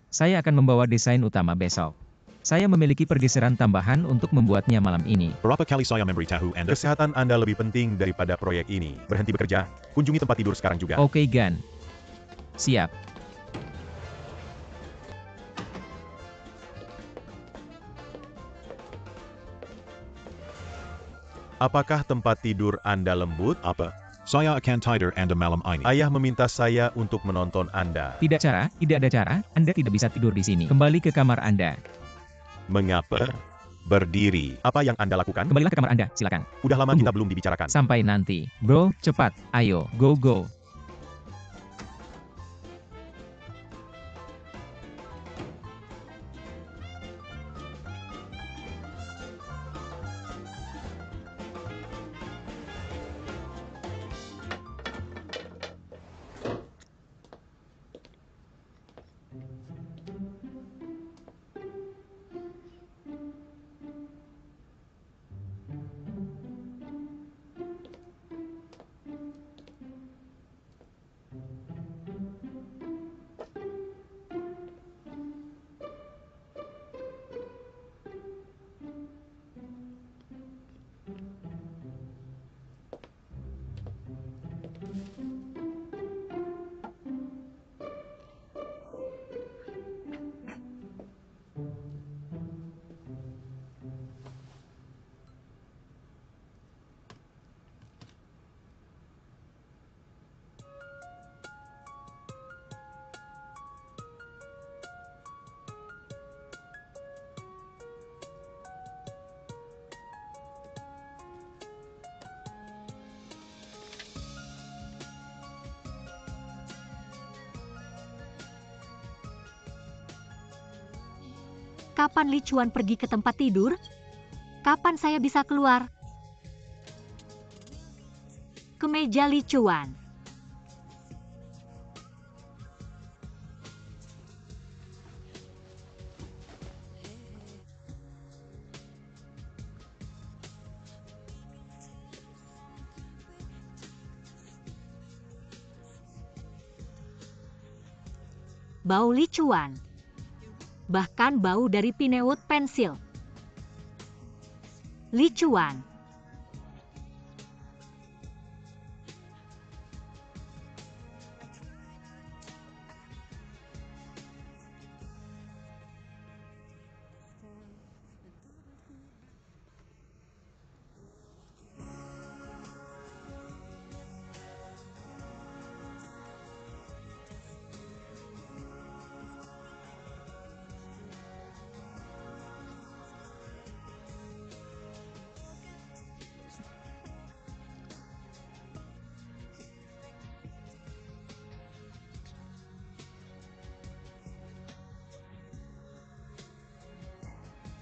Saya akan membawa desain utama besok. Saya memiliki pergeseran tambahan untuk membuatnya malam ini. Berapa kali saya memberitahu Anda, kesehatan Anda lebih penting daripada proyek ini. Berhenti bekerja, kunjungi tempat tidur sekarang juga. Oke, Gan. Siap. Apakah tempat tidur Anda lembut? Apa? Saya akan tidur Anda malam ini. Ayah meminta saya untuk menonton Anda. Tidak ada cara, Anda tidak bisa tidur di sini. Kembali ke kamar Anda. Mengapa? Berdiri. Apa yang Anda lakukan? Kembalilah ke kamar Anda, silakan. Udah lama Tunggu. kita belum dibicarakan. Sampai nanti. Bro, cepat. Ayo, go. Kapan Li Chuan pergi ke tempat tidur? Kapan saya bisa keluar? Ke meja Li Chuan. Bau Li Chuan. Bahkan bau dari pinewood pensil. Li Chuan.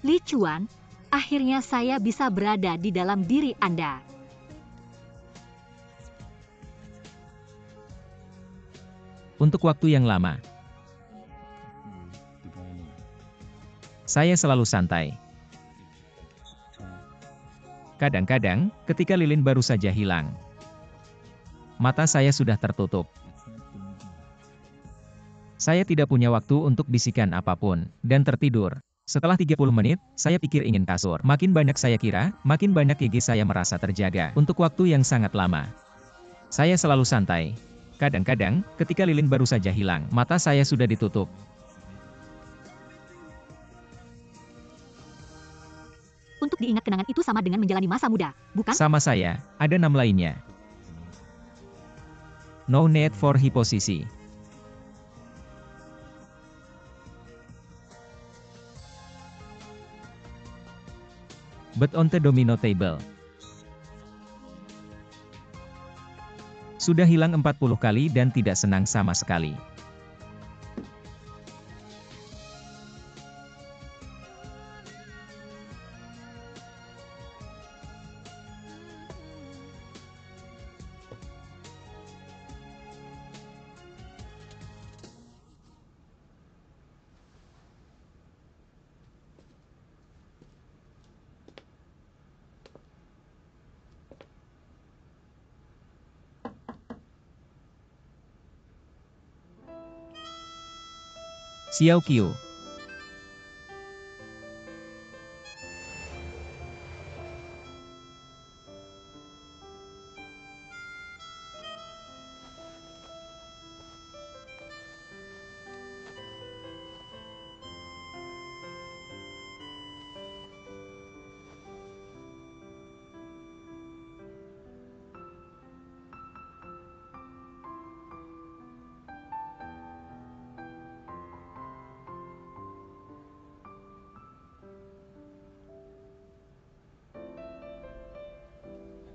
Li Chuan, akhirnya saya bisa berada di dalam diri Anda. Untuk waktu yang lama. Saya selalu santai. Kadang-kadang, ketika lilin baru saja hilang, mata saya sudah tertutup. Saya tidak punya waktu untuk bisikan apapun, dan tertidur. Setelah 30 menit, saya pikir ingin kasur. Makin banyak saya kira, makin banyak gigi saya merasa terjaga. Untuk waktu yang sangat lama. Saya selalu santai. Kadang-kadang, ketika lilin baru saja hilang, mata saya sudah ditutup. Untuk diingat kenangan itu sama dengan menjalani masa muda, bukan? Sama saya, ada 6 lainnya. No need for hyposisi. But on the domino table. Sudah hilang 40 kali dan tidak senang sama sekali. Xiao Qiu.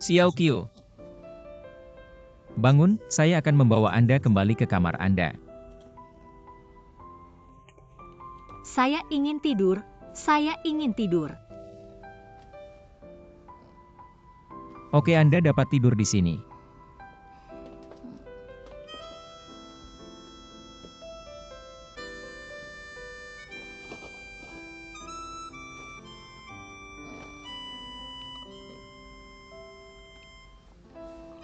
Xiao Qiu. Bangun, saya akan membawa Anda kembali ke kamar Anda. Saya ingin tidur, saya ingin tidur. Oke, Anda dapat tidur di sini.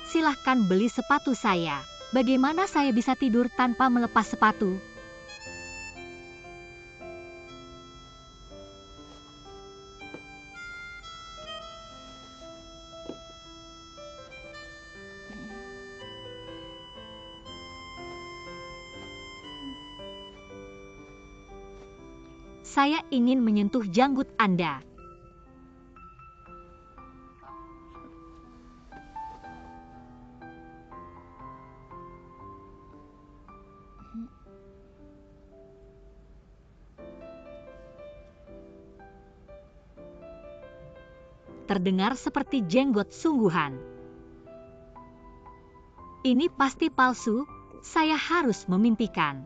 Silahkan beli sepatu saya. Bagaimana saya bisa tidur tanpa melepas sepatu? Saya ingin menyentuh janggut Anda. Terdengar seperti jenggot sungguhan. Ini pasti palsu, saya harus memimpikan.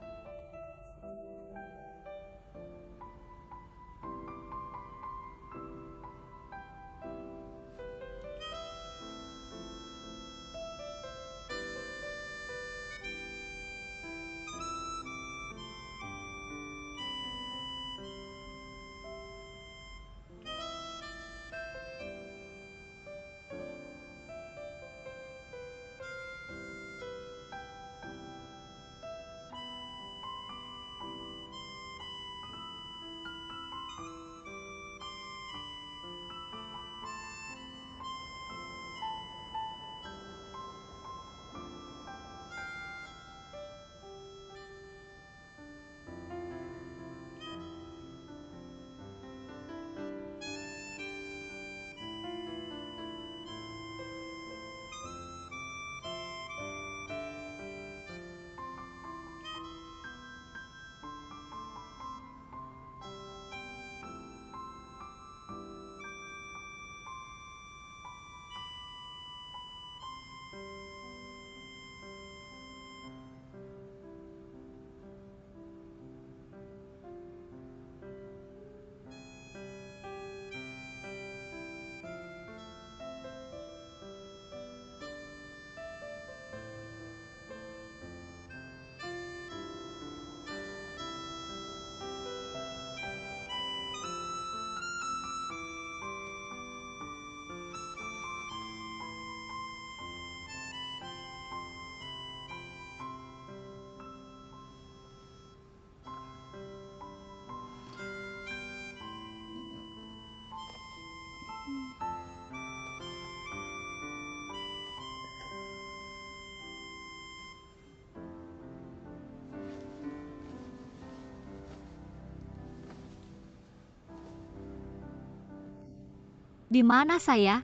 Di mana saya?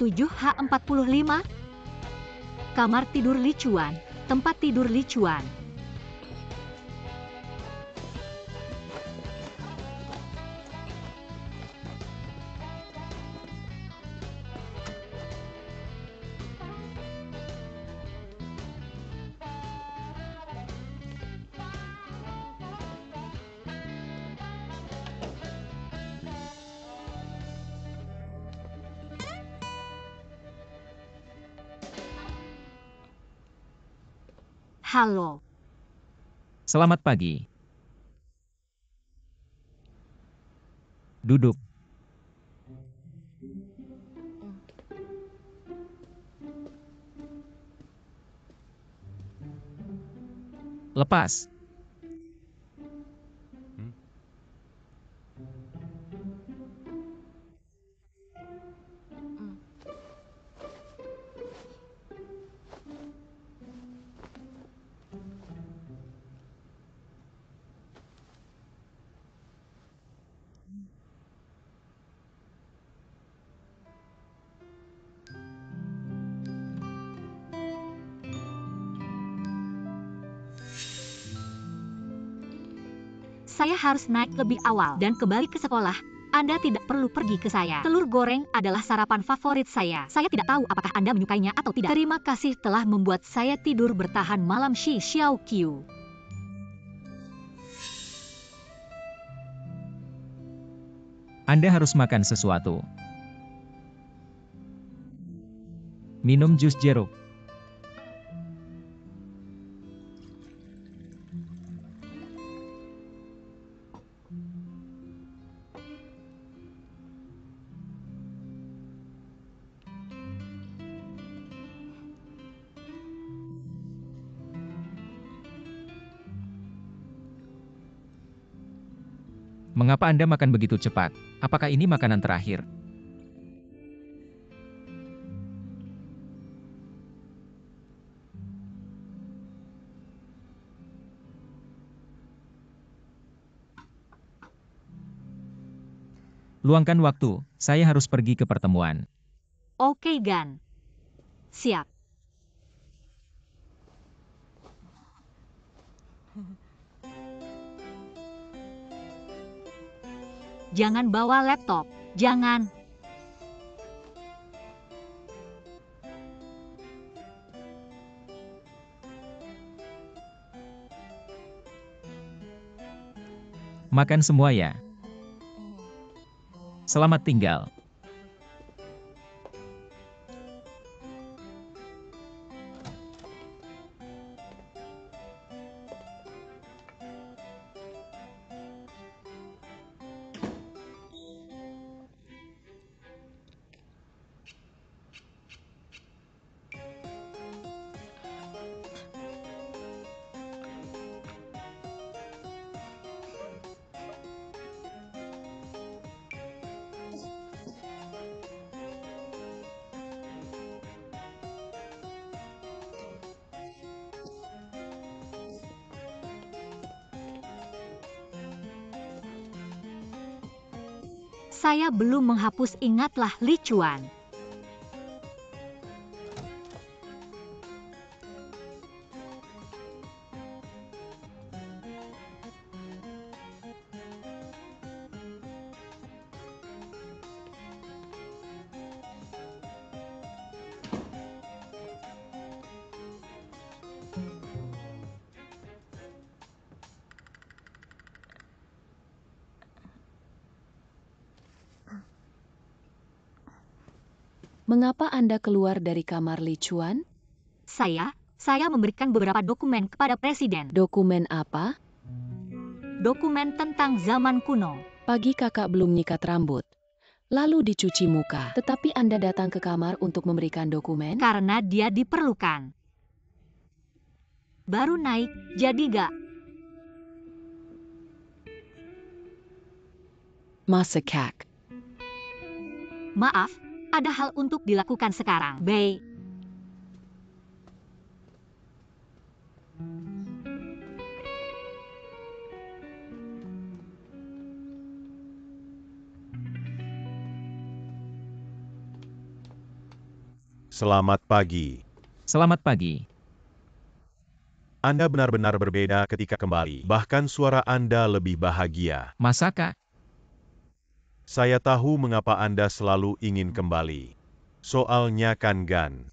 7H45? Kamar tidur Lichuan, tempat tidur Lichuan. Halo. Selamat pagi. Duduk. Lepas. Saya harus naik lebih awal dan kembali ke sekolah. Anda tidak perlu pergi ke saya. Telur goreng adalah sarapan favorit saya. Saya tidak tahu apakah Anda menyukainya atau tidak. Terima kasih telah membuat saya tidur bertahan malam, Shi Xiaoqiu. Anda harus makan sesuatu. Minum jus jeruk. Mengapa Anda makan begitu cepat? Apakah ini makanan terakhir? Luangkan waktu, saya harus pergi ke pertemuan. Oke, Gan. Siap. Jangan bawa laptop. Jangan. Makan semua ya. Selamat tinggal. Saya belum menghapus, ingatlah Li Chuan. Mengapa Anda keluar dari kamar Li Chuan? Saya memberikan beberapa dokumen kepada Presiden. Dokumen apa? Dokumen tentang zaman kuno. Pagi kakak belum nyikat rambut, lalu dicuci muka. Tetapi Anda datang ke kamar untuk memberikan dokumen? Karena dia diperlukan. Baru naik, jadi gak? Masekak. Maaf, ada hal untuk dilakukan sekarang, Bei. Selamat pagi. Selamat pagi. Anda benar-benar berbeda ketika kembali. Bahkan suara Anda lebih bahagia. Masakah? Saya tahu mengapa Anda selalu ingin kembali. Soalnya kan, Gan.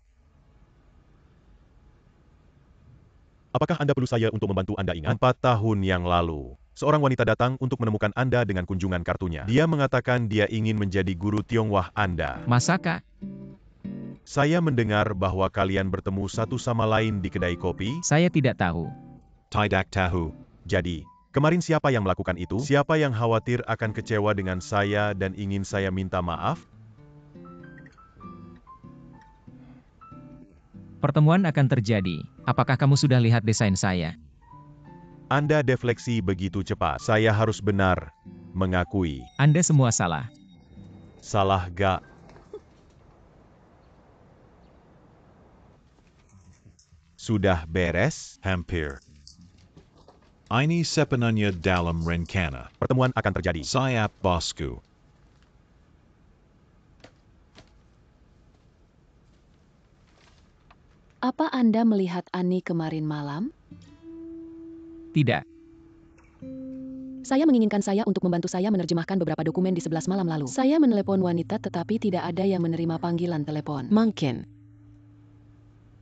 Apakah Anda perlu saya untuk membantu Anda ingat? 4 tahun yang lalu, seorang wanita datang untuk menemukan Anda dengan kunjungan kartunya. Dia mengatakan dia ingin menjadi guru Tionghoa Anda. Masakah? Saya mendengar bahwa kalian bertemu satu sama lain di kedai kopi. Saya tidak tahu. Tidak tahu. Jadi, kemarin siapa yang melakukan itu? Siapa yang khawatir akan kecewa dengan saya dan ingin saya minta maaf? Pertemuan akan terjadi. Apakah kamu sudah lihat desain saya? Anda defleksi begitu cepat. Saya harus benar mengakui. Anda semua salah. Salah gak? Sudah beres? Hampir. Ini sepenuhnya dalam rencana. Pertemuan akan terjadi. Saya bosku. Apa Anda melihat Ani kemarin malam? Tidak. Saya menginginkan saya untuk membantu saya menerjemahkan beberapa dokumen di 11 malam lalu. Saya menelepon wanita tetapi tidak ada yang menerima panggilan telepon. Mungkin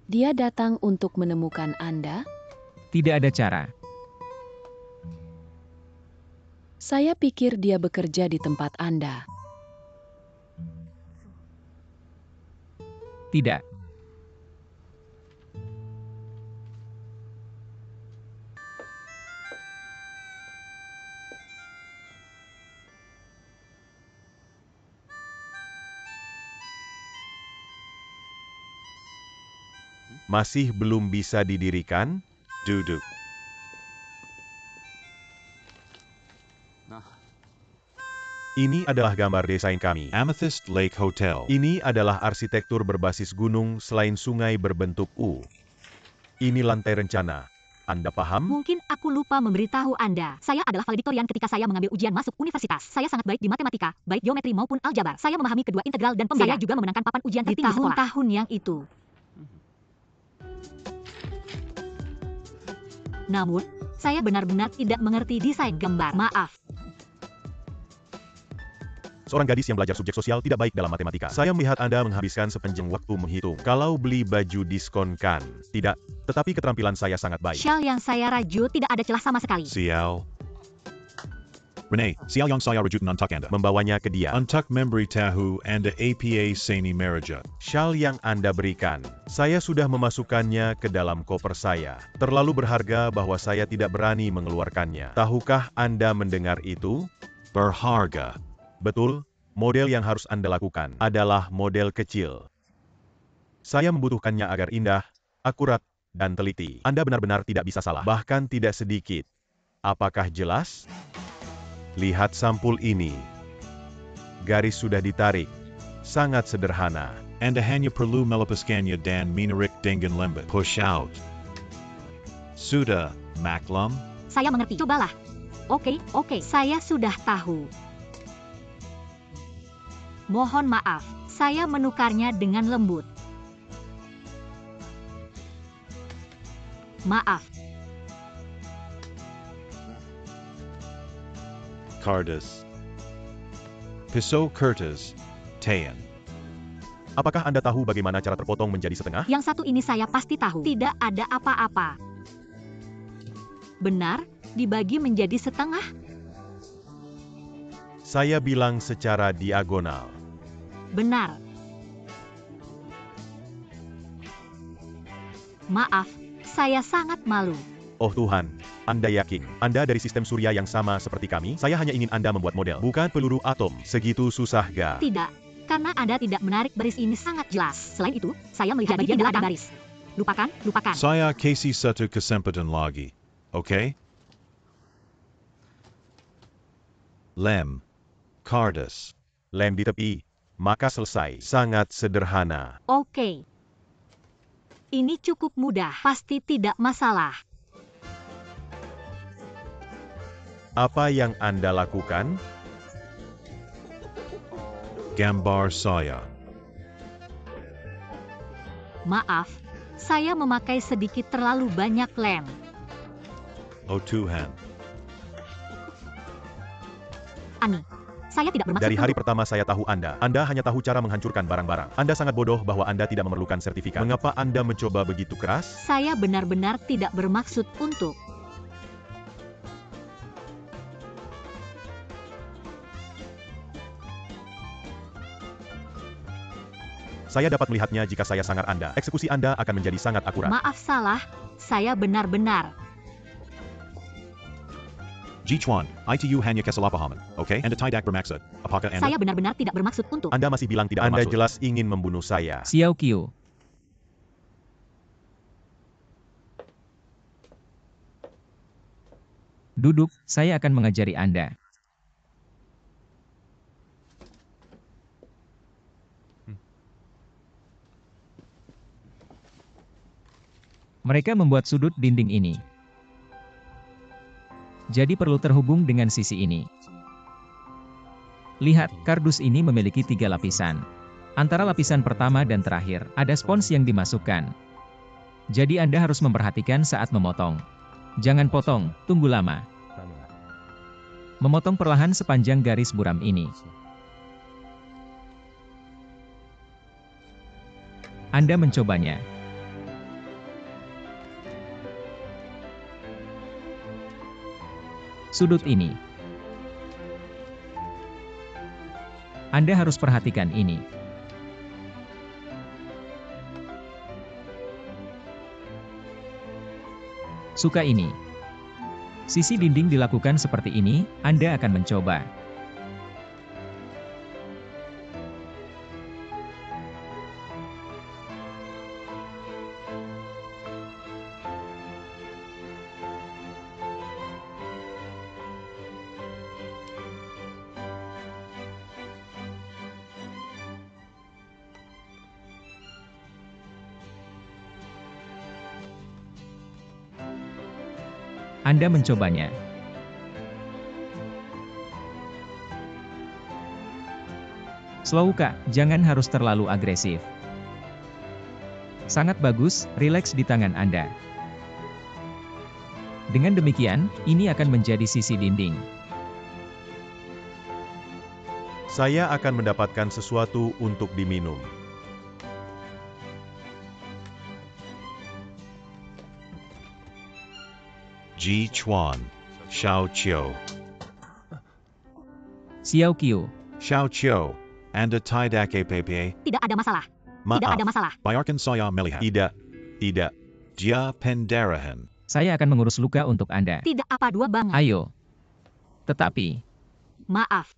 dia datang untuk menemukan Anda? Tidak ada cara. Saya pikir dia bekerja di tempat Anda. Tidak. Masih belum bisa didirikan? Duduk. Ini adalah gambar desain kami. Amethyst Lake Hotel. Ini adalah arsitektur berbasis gunung selain sungai berbentuk U. Ini lantai rencana. Anda paham? Mungkin aku lupa memberitahu Anda. Saya adalah valediktorian ketika saya mengambil ujian masuk universitas. Saya sangat baik di matematika, baik geometri maupun aljabar. Saya memahami kedua integral dan pembeda. Saya juga memenangkan papan ujian tertinggi di sekolah. Tahun yang itu. Namun, saya benar-benar tidak mengerti desain gambar. Maaf. Seorang gadis yang belajar subjek sosial tidak baik dalam matematika. Saya melihat Anda menghabiskan sepanjang waktu menghitung. Kalau beli baju diskonkan. Tidak. Tetapi keterampilan saya sangat baik. Shawl yang saya rajut tidak ada celah sama sekali. Sial. Renee, sial yang saya rajutan untuk Anda. Membawanya ke dia. Untuk memberi tahu Anda APA Seni Meraja. Shawl yang Anda berikan. Saya sudah memasukkannya ke dalam koper saya. Terlalu berharga bahwa saya tidak berani mengeluarkannya. Tahukah Anda mendengar itu? Berharga. Betul, model yang harus Anda lakukan adalah model kecil. Saya membutuhkannya agar indah, akurat, dan teliti. Anda benar-benar tidak bisa salah, bahkan tidak sedikit. Apakah jelas? Lihat sampul ini. Garis sudah ditarik. Sangat sederhana. Anda hanya perlu melepaskannya dan menarik dengan lembut. Push out. Sudah, maklum? Saya mengerti. Cobalah. Oke, saya sudah tahu. Mohon maaf, saya menukarnya dengan lembut. Maaf. Curtis. Pisau Curtis. Tayan. Apakah Anda tahu bagaimana cara terpotong menjadi setengah? Yang satu ini saya pasti tahu. Tidak ada apa-apa. Benar, dibagi menjadi setengah. Saya bilang secara diagonal. Benar. Maaf, saya sangat malu. Oh Tuhan, Anda yakin? Anda dari sistem surya yang sama seperti kami? Saya hanya ingin Anda membuat model, bukan peluru atom. Segitu susah ga? Tidak, karena Anda tidak menarik baris ini sangat jelas. Selain itu, saya melihat bagian belakang baris. Lupakan. Saya kasih satu kesempatan lagi. Oke? Lem. Curtis. Lem di tepi. Maka selesai. Sangat sederhana. Oke. Ini cukup mudah, pasti tidak masalah. Apa yang Anda lakukan? Gambar saya. Maaf, saya memakai sedikit terlalu banyak lem. Oh Tuhan. Ani, saya tidak bermaksud Dari hari pertama saya tahu Anda hanya tahu cara menghancurkan barang-barang. Anda sangat bodoh bahwa Anda tidak memerlukan sertifikat. Mengapa Anda mencoba begitu keras? Saya benar-benar tidak bermaksud untuk. Saya dapat melihatnya jika saya sangar Anda. Eksekusi Anda akan menjadi sangat akurat. Maaf salah, saya benar-benar. Jichuan, ITU hanya kesalahpahaman, oke? Anda tidak bermaksud. Apakah Anda? Saya benar-benar tidak bermaksud untuk. Anda masih bilang tidak bermaksud. Anda jelas ingin membunuh saya. Xiao Qiu. Duduk, saya akan mengajari Anda. Mereka membuat sudut dinding ini. Jadi perlu terhubung dengan sisi ini. Lihat, kardus ini memiliki 3 lapisan. Antara lapisan pertama dan terakhir, ada spons yang dimasukkan. Jadi Anda harus memperhatikan saat memotong. Jangan potong, tunggu lama. Memotong perlahan sepanjang garis buram ini. Anda mencobanya. Sudut ini. Anda harus perhatikan ini. Suka ini. Sisi dinding dilakukan seperti ini, Anda akan mencoba. Anda mencobanya. Slow Kak, jangan harus terlalu agresif. Sangat bagus, rileks di tangan Anda. Dengan demikian, ini akan menjadi sisi dinding. Saya akan mendapatkan sesuatu untuk diminum. Ji Chuan. Xiao Qiu. Xiao Qiu. Xiao Qiu. Anda tidak apa-apa. Tidak ada masalah. Tidak Maaf. ada masalah. Biarkan saya melihat. Tidak. Dia pendarahan. Saya akan mengurus luka untuk Anda. Tidak apa dua banget. Ayo. Tetapi, Maaf.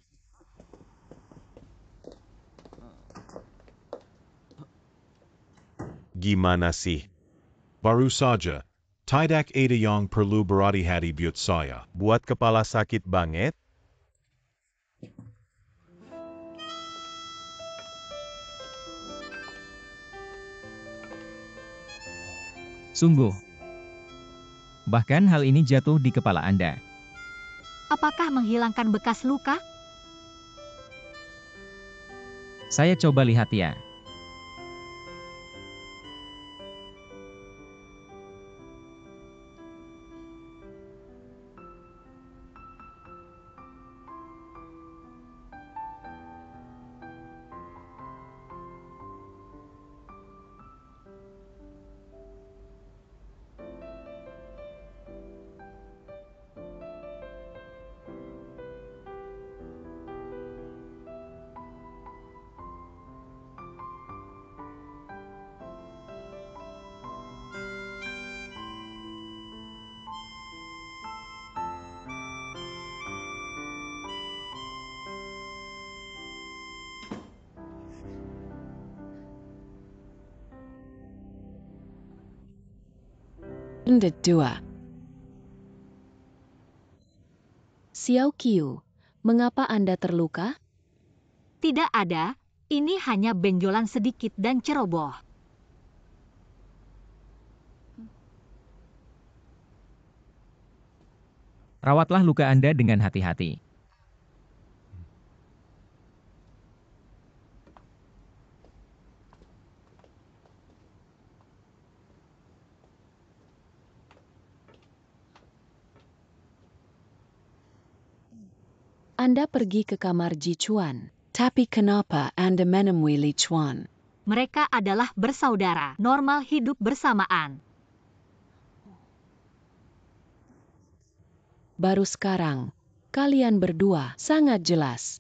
Gimana sih? Baru saja. Tidak ada yang perlu berhati-hati buat saya. Buat kepala sakit banget? sungguh. Bahkan hal ini jatuh di kepala Anda. Apakah menghilangkan bekas luka? Saya coba lihat ya. Ronde 2. Xiao Qiu, mengapa Anda terluka? Tidak ada. Ini hanya benjolan sedikit dan ceroboh. Rawatlah luka Anda dengan hati-hati. Anda pergi ke kamar Ji Chuan. Tapi kenapa Anda menemui Li Chuan? Mereka adalah bersaudara, normal hidup bersamaan. Baru sekarang, kalian berdua sangat jelas.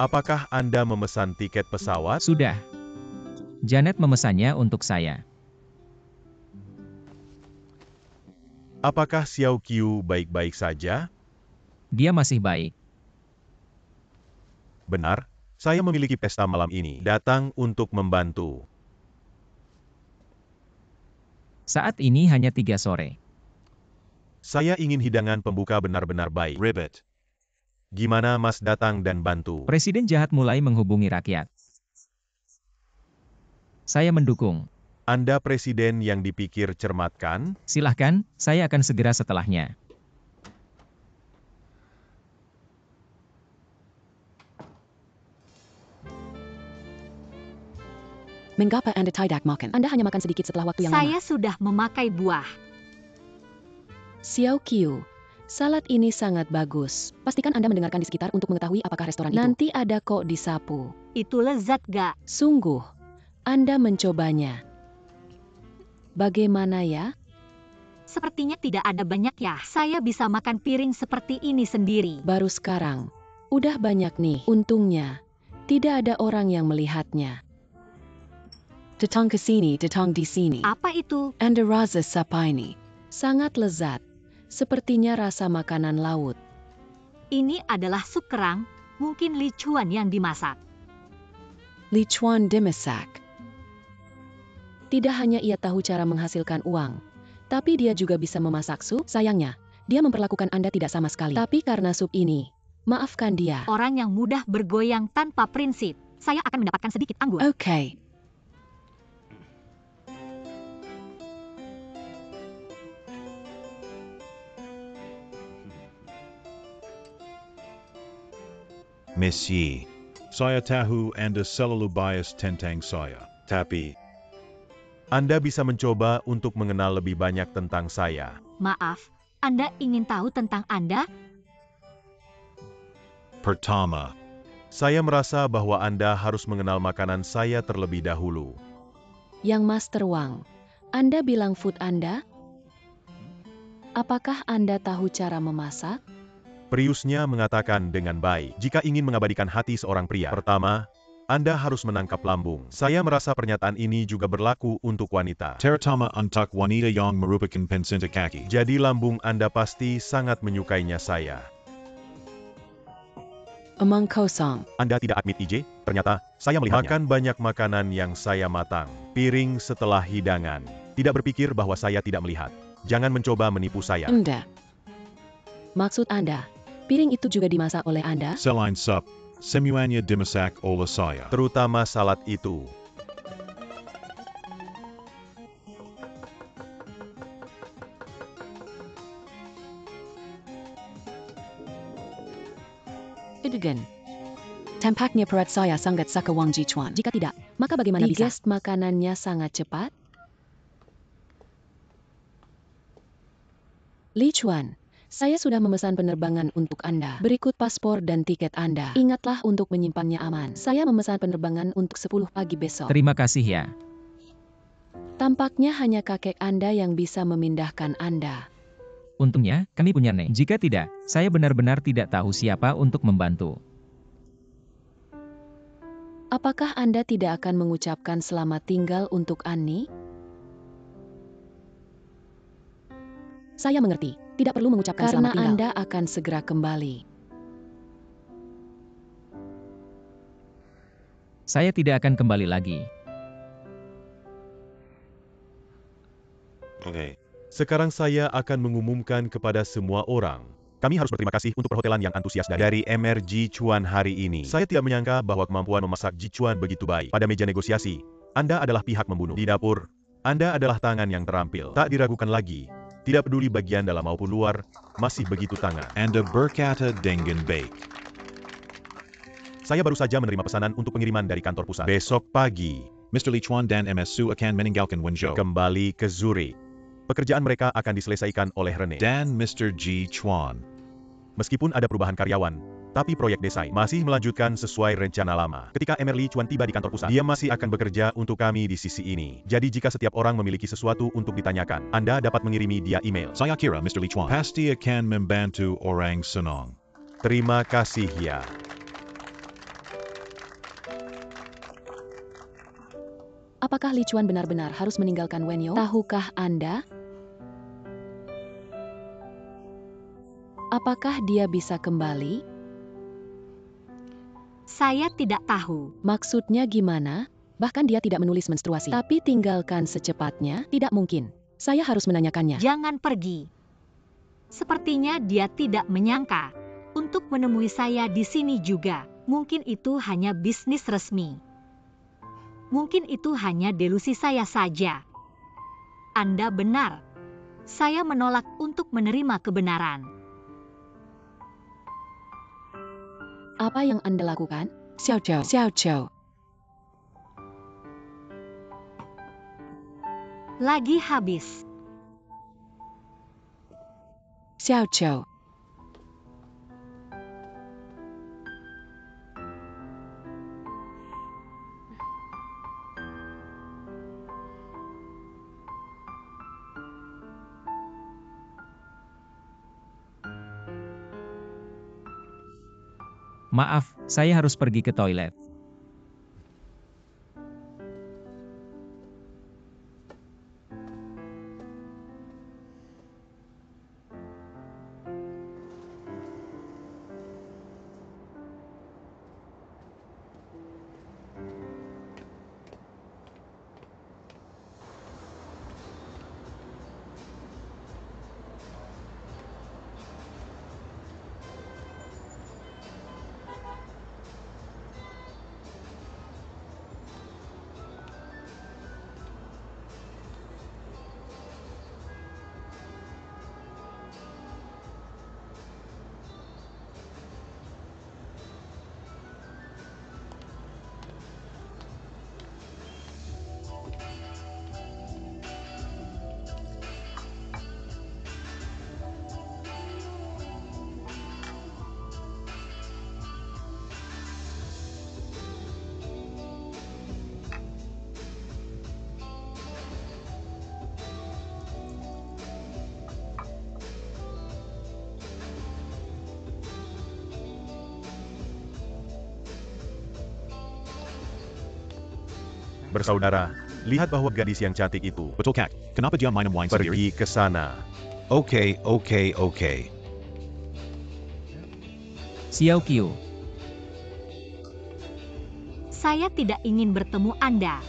Apakah Anda memesan tiket pesawat? Sudah. Janet memesannya untuk saya. Apakah Xiao Qiu baik-baik saja? Dia masih baik. Benar, saya memiliki pesta malam ini. Datang untuk membantu. Saat ini hanya 3 sore. Saya ingin hidangan pembuka benar-benar baik. Ribbit. Gimana Mas datang dan bantu? Presiden jahat mulai menghubungi rakyat. Saya mendukung. Anda presiden yang dipikir cermat kan? Silahkan, saya akan segera setelahnya. Mengapa Anda tidak makan? Anda hanya makan sedikit setelah waktu yang Saya lama. sudah memakai buah. Xiao Qiu, salad ini sangat bagus. Pastikan Anda mendengarkan di sekitar untuk mengetahui apakah restoran itu. Nanti ada kok disapu. Itu lezat gak? Sungguh, Anda mencobanya. Bagaimana ya? Sepertinya tidak ada banyak ya. Saya bisa makan piring seperti ini sendiri. Baru sekarang. Udah banyak nih. Untungnya, tidak ada orang yang melihatnya. Datang ke sini, datang di sini. Apa itu? Anda rasa apa ini? Sangat lezat. Sepertinya rasa makanan laut. Ini adalah sup kerang. Mungkin Li Chuan yang dimasak. Li Chuan dimasak. Tidak hanya ia tahu cara menghasilkan uang, tapi dia juga bisa memasak sup. Sayangnya, dia memperlakukan Anda tidak sama sekali. Tapi karena sup ini, maafkan dia. Orang yang mudah bergoyang tanpa prinsip. Saya akan mendapatkan sedikit anggur. Oke. Miss Yi. Saya tahu Anda selalu bias tentang saya. Tapi, Anda bisa mencoba untuk mengenal lebih banyak tentang saya. Maaf, Anda ingin tahu tentang Anda? Pertama, Saya merasa bahwa Anda harus mengenal makanan saya terlebih dahulu. Yang Master Wang, Anda bilang food Anda? Apakah Anda tahu cara memasak? Priusnya mengatakan dengan baik, jika ingin mengabadikan hati seorang pria, pertama, Anda harus menangkap lambung. Saya merasa pernyataan ini juga berlaku untuk wanita. Teratama untuk wanita yang merupakan pencinta kaki. Jadi lambung Anda pasti sangat menyukainya saya. Omong kosong. Anda tidak admit IJ? Ternyata, saya melihatnya. Makan banyak makanan yang saya matang. Piring setelah hidangan. Tidak berpikir bahwa saya tidak melihat. Jangan mencoba menipu saya. Anda. Maksud Anda, piring itu juga dimasak oleh Anda? Selain sup, semuanya dimasak oleh saya. Terutama salad itu. Idegan. Tampaknya perut saya sangat suka Wang Jichuan. Jika tidak, maka bagaimana bisa? Digest makanannya sangat cepat? Li Chuan, saya sudah memesan penerbangan untuk Anda. Berikut paspor dan tiket Anda. Ingatlah untuk menyimpannya aman. Saya memesan penerbangan untuk 10 pagi besok. Terima kasih ya. Tampaknya hanya kakek Anda yang bisa memindahkan Anda. Untungnya, kami punya nek. Jika tidak, saya benar-benar tidak tahu siapa untuk membantu. Apakah Anda tidak akan mengucapkan selamat tinggal untuk Annie? Saya mengerti, tidak perlu mengucapkan selamat tinggal. Karena Anda akan segera kembali. Saya tidak akan kembali lagi. Oke. Sekarang saya akan mengumumkan kepada semua orang. Kami harus berterima kasih untuk perhotelan yang antusias dari MRG Chuan hari ini. Saya tidak menyangka bahwa kemampuan memasak Ji Chuan begitu baik. Pada meja negosiasi, Anda adalah pihak membunuh. Di dapur, Anda adalah tangan yang terampil. Tak diragukan lagi. Tidak peduli bagian dalam maupun luar, masih begitu tangan. Anda berkata dengan baik. Saya baru saja menerima pesanan untuk pengiriman dari kantor pusat. Besok pagi, Mr. Li Chuan dan Ms. Su akan meninggalkan Wenzhou. kembali ke Zurich. Pekerjaan mereka akan diselesaikan oleh Rene. Dan Mr. Ji Chuan. Meskipun ada perubahan karyawan, tapi proyek desain masih melanjutkan sesuai rencana lama. Ketika Emerly Chuan tiba di kantor pusat, dia masih akan bekerja untuk kami di sisi ini. Jadi jika setiap orang memiliki sesuatu untuk ditanyakan, Anda dapat mengirimi dia email. Saya kira Mr. Li Chuan pasti akan membantu orang senang. Terima kasih ya. Apakah Li Chuan benar-benar harus meninggalkan Wenyo? Tahukah Anda? Apakah dia bisa kembali? Saya tidak tahu. Maksudnya gimana? Bahkan dia tidak menulis menstruasi. Tapi tinggalkan secepatnya? Tidak mungkin. Saya harus menanyakannya. Jangan pergi. Sepertinya dia tidak menyangka. untuk menemui saya di sini juga. Mungkin itu hanya bisnis resmi. Mungkin itu hanya delusi saya saja. Anda benar. Saya menolak untuk menerima kebenaran. Apa yang Anda lakukan? Xiao Zhou, Xiao Zhou. Lagi habis. Xiao Zhou. Maaf, saya harus pergi ke toilet. Bersaudara, lihat bahwa gadis yang cantik itu Betul Kak, kenapa dia minum wine sendiri? pergi ke sana. Oke. Xiao Qiu, Saya tidak ingin bertemu Anda.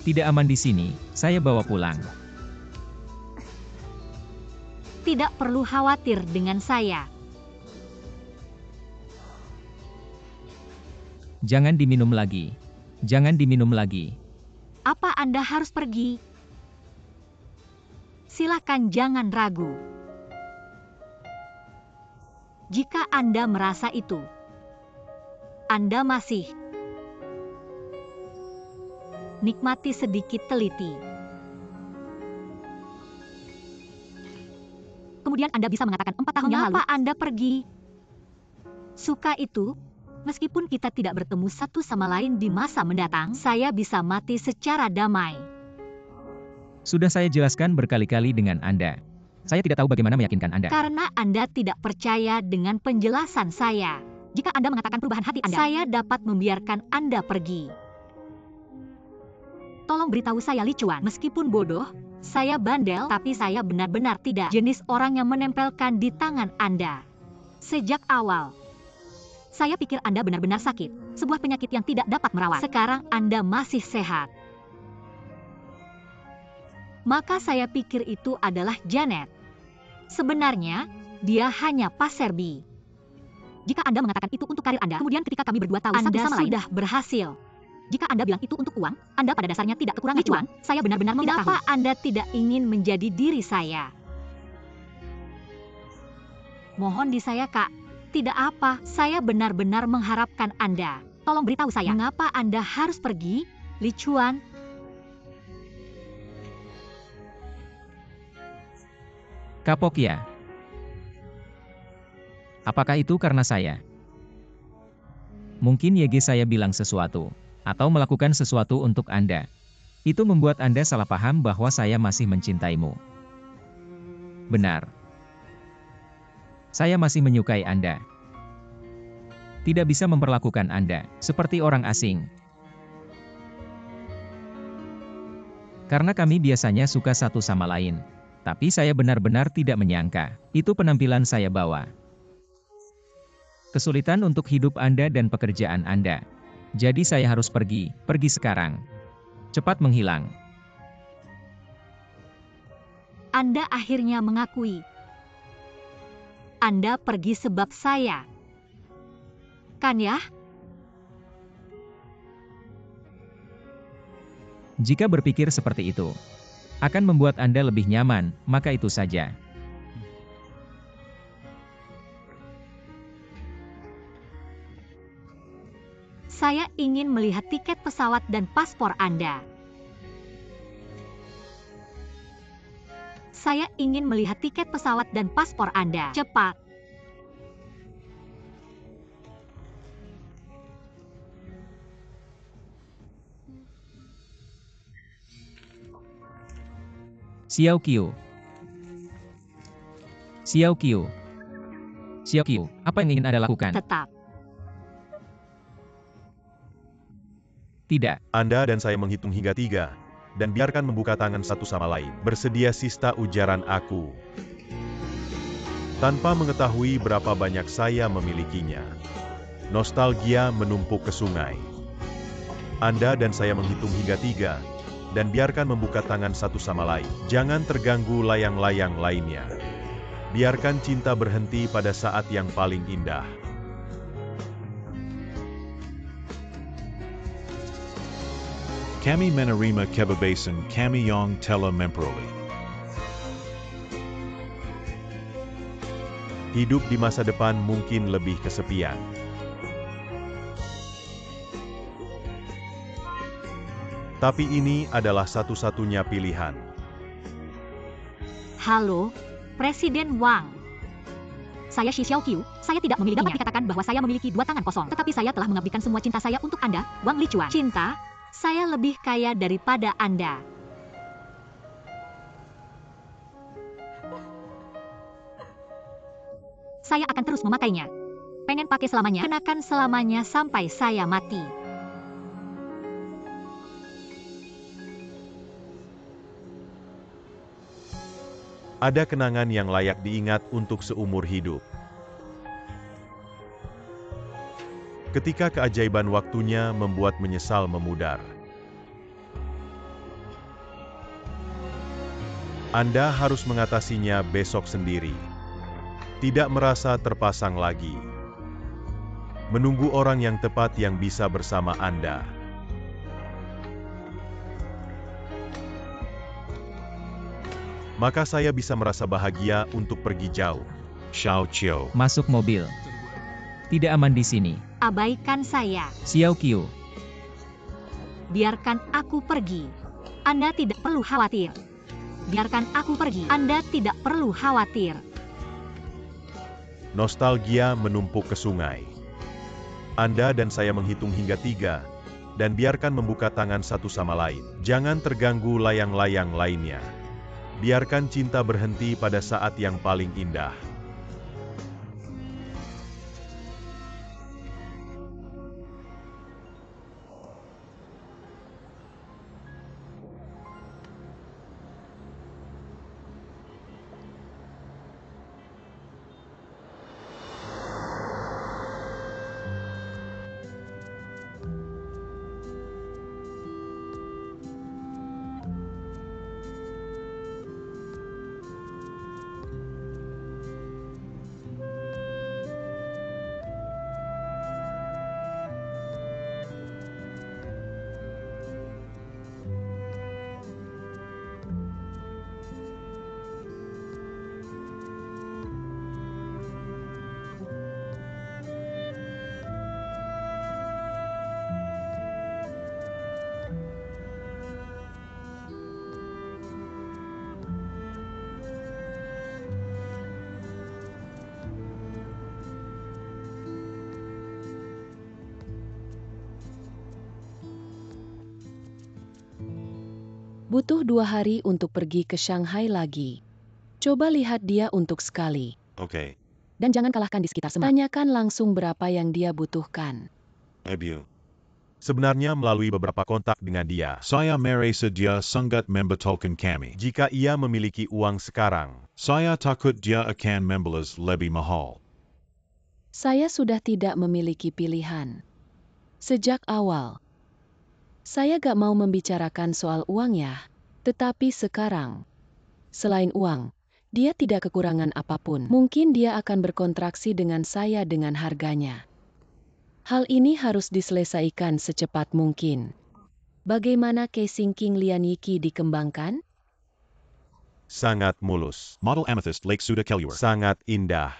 tidak aman di sini, saya bawa pulang. Tidak perlu khawatir dengan saya. Jangan diminum lagi. Jangan diminum lagi. Apa Anda harus pergi? Silakan jangan ragu. Jika Anda merasa itu, Anda masih nikmati sedikit teliti. Kemudian Anda bisa mengatakan 4 tahun yang lalu, mengapa Anda pergi? Suka itu? Meskipun kita tidak bertemu satu sama lain di masa mendatang, saya bisa mati secara damai. Sudah saya jelaskan berkali-kali dengan Anda. Saya tidak tahu bagaimana meyakinkan Anda. Karena Anda tidak percaya dengan penjelasan saya. Jika Anda mengatakan perubahan hati Anda, saya dapat membiarkan Anda pergi. Tolong beritahu saya Li Chuan, meskipun bodoh, saya bandel, tapi saya benar-benar tidak jenis orang yang menempelkan di tangan Anda. Sejak awal, saya pikir Anda benar-benar sakit, sebuah penyakit yang tidak dapat merawat. Sekarang Anda masih sehat. Maka saya pikir itu adalah Janet. Sebenarnya, dia hanya Passerby. Jika Anda mengatakan itu untuk karir Anda, kemudian ketika kami berdua tahu satu sama lain, Anda sudah berhasil. Jika Anda bilang itu untuk uang, Anda pada dasarnya tidak kekurangan uang. Saya benar-benar mengetahui. Kenapa Anda tidak ingin menjadi diri saya? Mohon di saya, Kak. Tidak apa, saya benar-benar mengharapkan Anda. Tolong beritahu saya, mengapa Anda harus pergi, Li Chuan? Kapok ya? Apakah itu karena saya? Mungkin YG saya bilang sesuatu, atau melakukan sesuatu untuk Anda. Itu membuat Anda salah paham bahwa saya masih mencintaimu. Benar. Saya masih menyukai Anda. Tidak bisa memperlakukan Anda seperti orang asing. Karena kami biasanya suka satu sama lain. Tapi saya benar-benar tidak menyangka, itu penampilan saya bawa. Kesulitan untuk hidup Anda dan pekerjaan Anda. Jadi saya harus pergi sekarang. Cepat menghilang. Anda akhirnya mengakui. Anda pergi sebab saya. Kan ya? Jika berpikir seperti itu akan membuat Anda lebih nyaman, maka itu saja. Saya ingin melihat tiket pesawat dan paspor Anda. Saya ingin melihat tiket pesawat dan paspor Anda. Cepat. Xiao Qiu. Xiao Qiu. Xiao Qiu, apa yang ingin Anda lakukan? Tetap. Tidak. Anda dan saya menghitung hingga 3, dan biarkan membuka tangan satu sama lain. Bersedia sista, ujaran aku. Tanpa mengetahui berapa banyak saya memilikinya. Nostalgia menumpuk ke sungai. Anda dan saya menghitung hingga 3, dan biarkan membuka tangan satu sama lain. Jangan terganggu layang-layang lainnya. Biarkan cinta berhenti pada saat yang paling indah. Kami menerima kebebasan kami yang telah memperoleh. Hidup di masa depan mungkin lebih kesepian. Tapi ini adalah satu-satunya pilihan. Halo, Presiden Wang. Saya Shi Xiaoqiu, saya tidak memilikinya. Dapat dikatakan bahwa saya memiliki 2 tangan kosong. Tetapi saya telah mengabdikan semua cinta saya untuk Anda, Wang Lichuan. Cinta? Saya lebih kaya daripada Anda. Saya akan terus memakainya. Pengen pakai selamanya, kenakan selamanya sampai saya mati. Ada kenangan yang layak diingat untuk seumur hidup. Ketika keajaiban waktunya membuat menyesal memudar. Anda harus mengatasinya besok sendiri. Tidak merasa terpasang lagi. Menunggu orang yang tepat yang bisa bersama Anda. Maka saya bisa merasa bahagia untuk pergi jauh. Xiao Qiu. Masuk mobil. Tidak aman di sini. Abaikan saya. Xiao Qiu. Biarkan aku pergi. Anda tidak perlu khawatir. Biarkan aku pergi. Anda tidak perlu khawatir. Nostalgia menumpuk ke sungai. Anda dan saya menghitung hingga 3, dan biarkan membuka tangan satu sama lain. Jangan terganggu layang-layang lainnya. Biarkan cinta berhenti pada saat yang paling indah. Butuh 2 hari untuk pergi ke Shanghai lagi. Coba lihat dia untuk sekali. Oke. Dan jangan kalahkan di sekitar Semarang. Tanyakan langsung berapa yang dia butuhkan. Ibu. Sebenarnya melalui beberapa kontak dengan dia. Saya merasa dia sangat membetulkan kami. Jika ia memiliki uang sekarang, Saya takut dia akan membalas lebih mahal. Saya sudah tidak memiliki pilihan. Sejak awal. Saya gak mau membicarakan soal uang ya. Tetapi sekarang, selain uang, Dia tidak kekurangan apapun. Mungkin dia akan berkontraksi dengan saya dengan harganya. Hal ini harus diselesaikan secepat mungkin. Bagaimana casing King Lian Yiki dikembangkan? Sangat mulus. Model Amethyst Lake Suda Kelure. Sangat indah.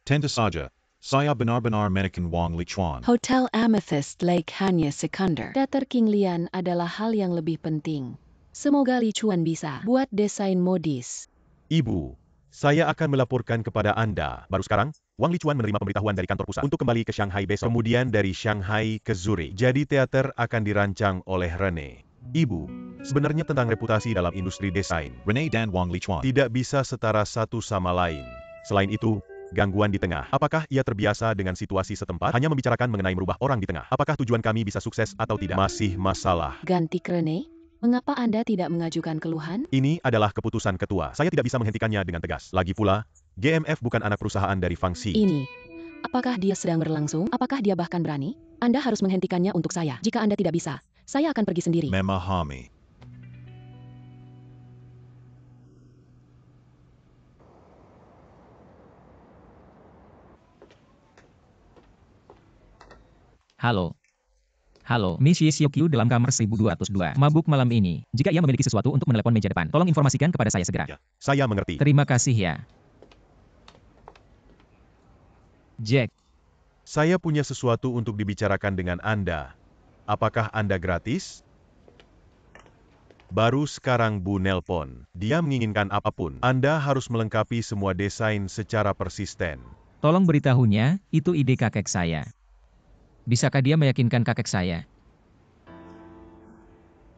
Tentu saja, saya benar-benar menekan Wang Lichuan. Hotel Amethyst Lake hanya sekunder. Teater King Lian adalah hal yang lebih penting. Semoga Lichuan bisa buat desain modis. Ibu, saya akan melaporkan kepada Anda. Baru sekarang, Wang Lichuan menerima pemberitahuan dari kantor pusat untuk kembali ke Shanghai besok. Kemudian dari Shanghai ke Zurich. Jadi teater akan dirancang oleh Rene. Ibu, sebenarnya tentang reputasi dalam industri desain. Rene dan Wang Lichuan. Tidak bisa setara satu sama lain. Selain itu, gangguan di tengah. Apakah ia terbiasa dengan situasi setempat? Hanya membicarakan mengenai merubah orang di tengah. Apakah tujuan kami bisa sukses atau tidak? Masih masalah. Ganti Rene, mengapa Anda tidak mengajukan keluhan? Ini adalah keputusan ketua. Saya tidak bisa menghentikannya dengan tegas. Lagi pula, GMF bukan anak perusahaan dari Fang Xi. Ini, apakah dia sedang berlangsung? Apakah dia bahkan berani? Anda harus menghentikannya untuk saya. Jika Anda tidak bisa, saya akan pergi sendiri. Memahami. Halo. Halo, Miss Xiokyu dalam kamar 1202. Mabuk malam ini. Jika ia memiliki sesuatu untuk menelepon meja depan, tolong informasikan kepada saya segera. Ya, saya mengerti. Terima kasih ya. Jack, Saya punya sesuatu untuk dibicarakan dengan Anda. Apakah Anda gratis? Baru sekarang Bu nelpon. Dia menginginkan apapun. Anda harus melengkapi semua desain secara persisten. tolong beritahunya, itu ide kakek saya. Bisakah dia meyakinkan kakek saya?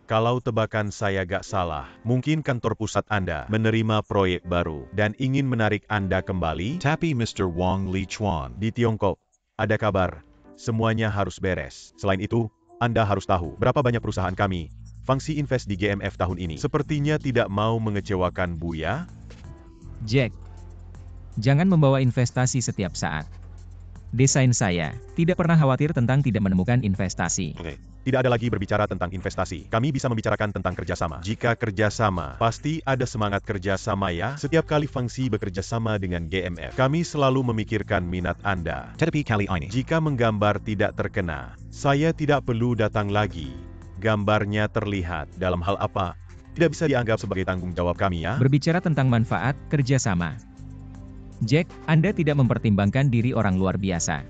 Kalau tebakan saya gak salah, mungkin kantor pusat Anda menerima proyek baru dan ingin menarik Anda kembali Tapi Mr. Wang Lichuan. di Tiongkok. Ada kabar, semuanya harus beres. Selain itu, Anda harus tahu berapa banyak perusahaan kami, Fang Xi invest di GMF tahun ini. Sepertinya tidak mau mengecewakan Buya. Jack, jangan membawa investasi setiap saat. Desain saya tidak pernah khawatir tentang tidak menemukan investasi. Tidak ada lagi berbicara tentang investasi. Kami bisa membicarakan tentang kerjasama. Jika kerjasama, pasti ada semangat kerjasama ya. Setiap kali Fang Xi bekerja sama dengan GMF, kami selalu memikirkan minat Anda. Tetapi kali ini, Jika menggambar tidak terkena, saya tidak perlu datang lagi. Gambarnya terlihat dalam hal apa? Tidak bisa dianggap sebagai tanggung jawab kami ya. Berbicara tentang manfaat kerjasama. Jack, Anda tidak mempertimbangkan diri orang luar biasa.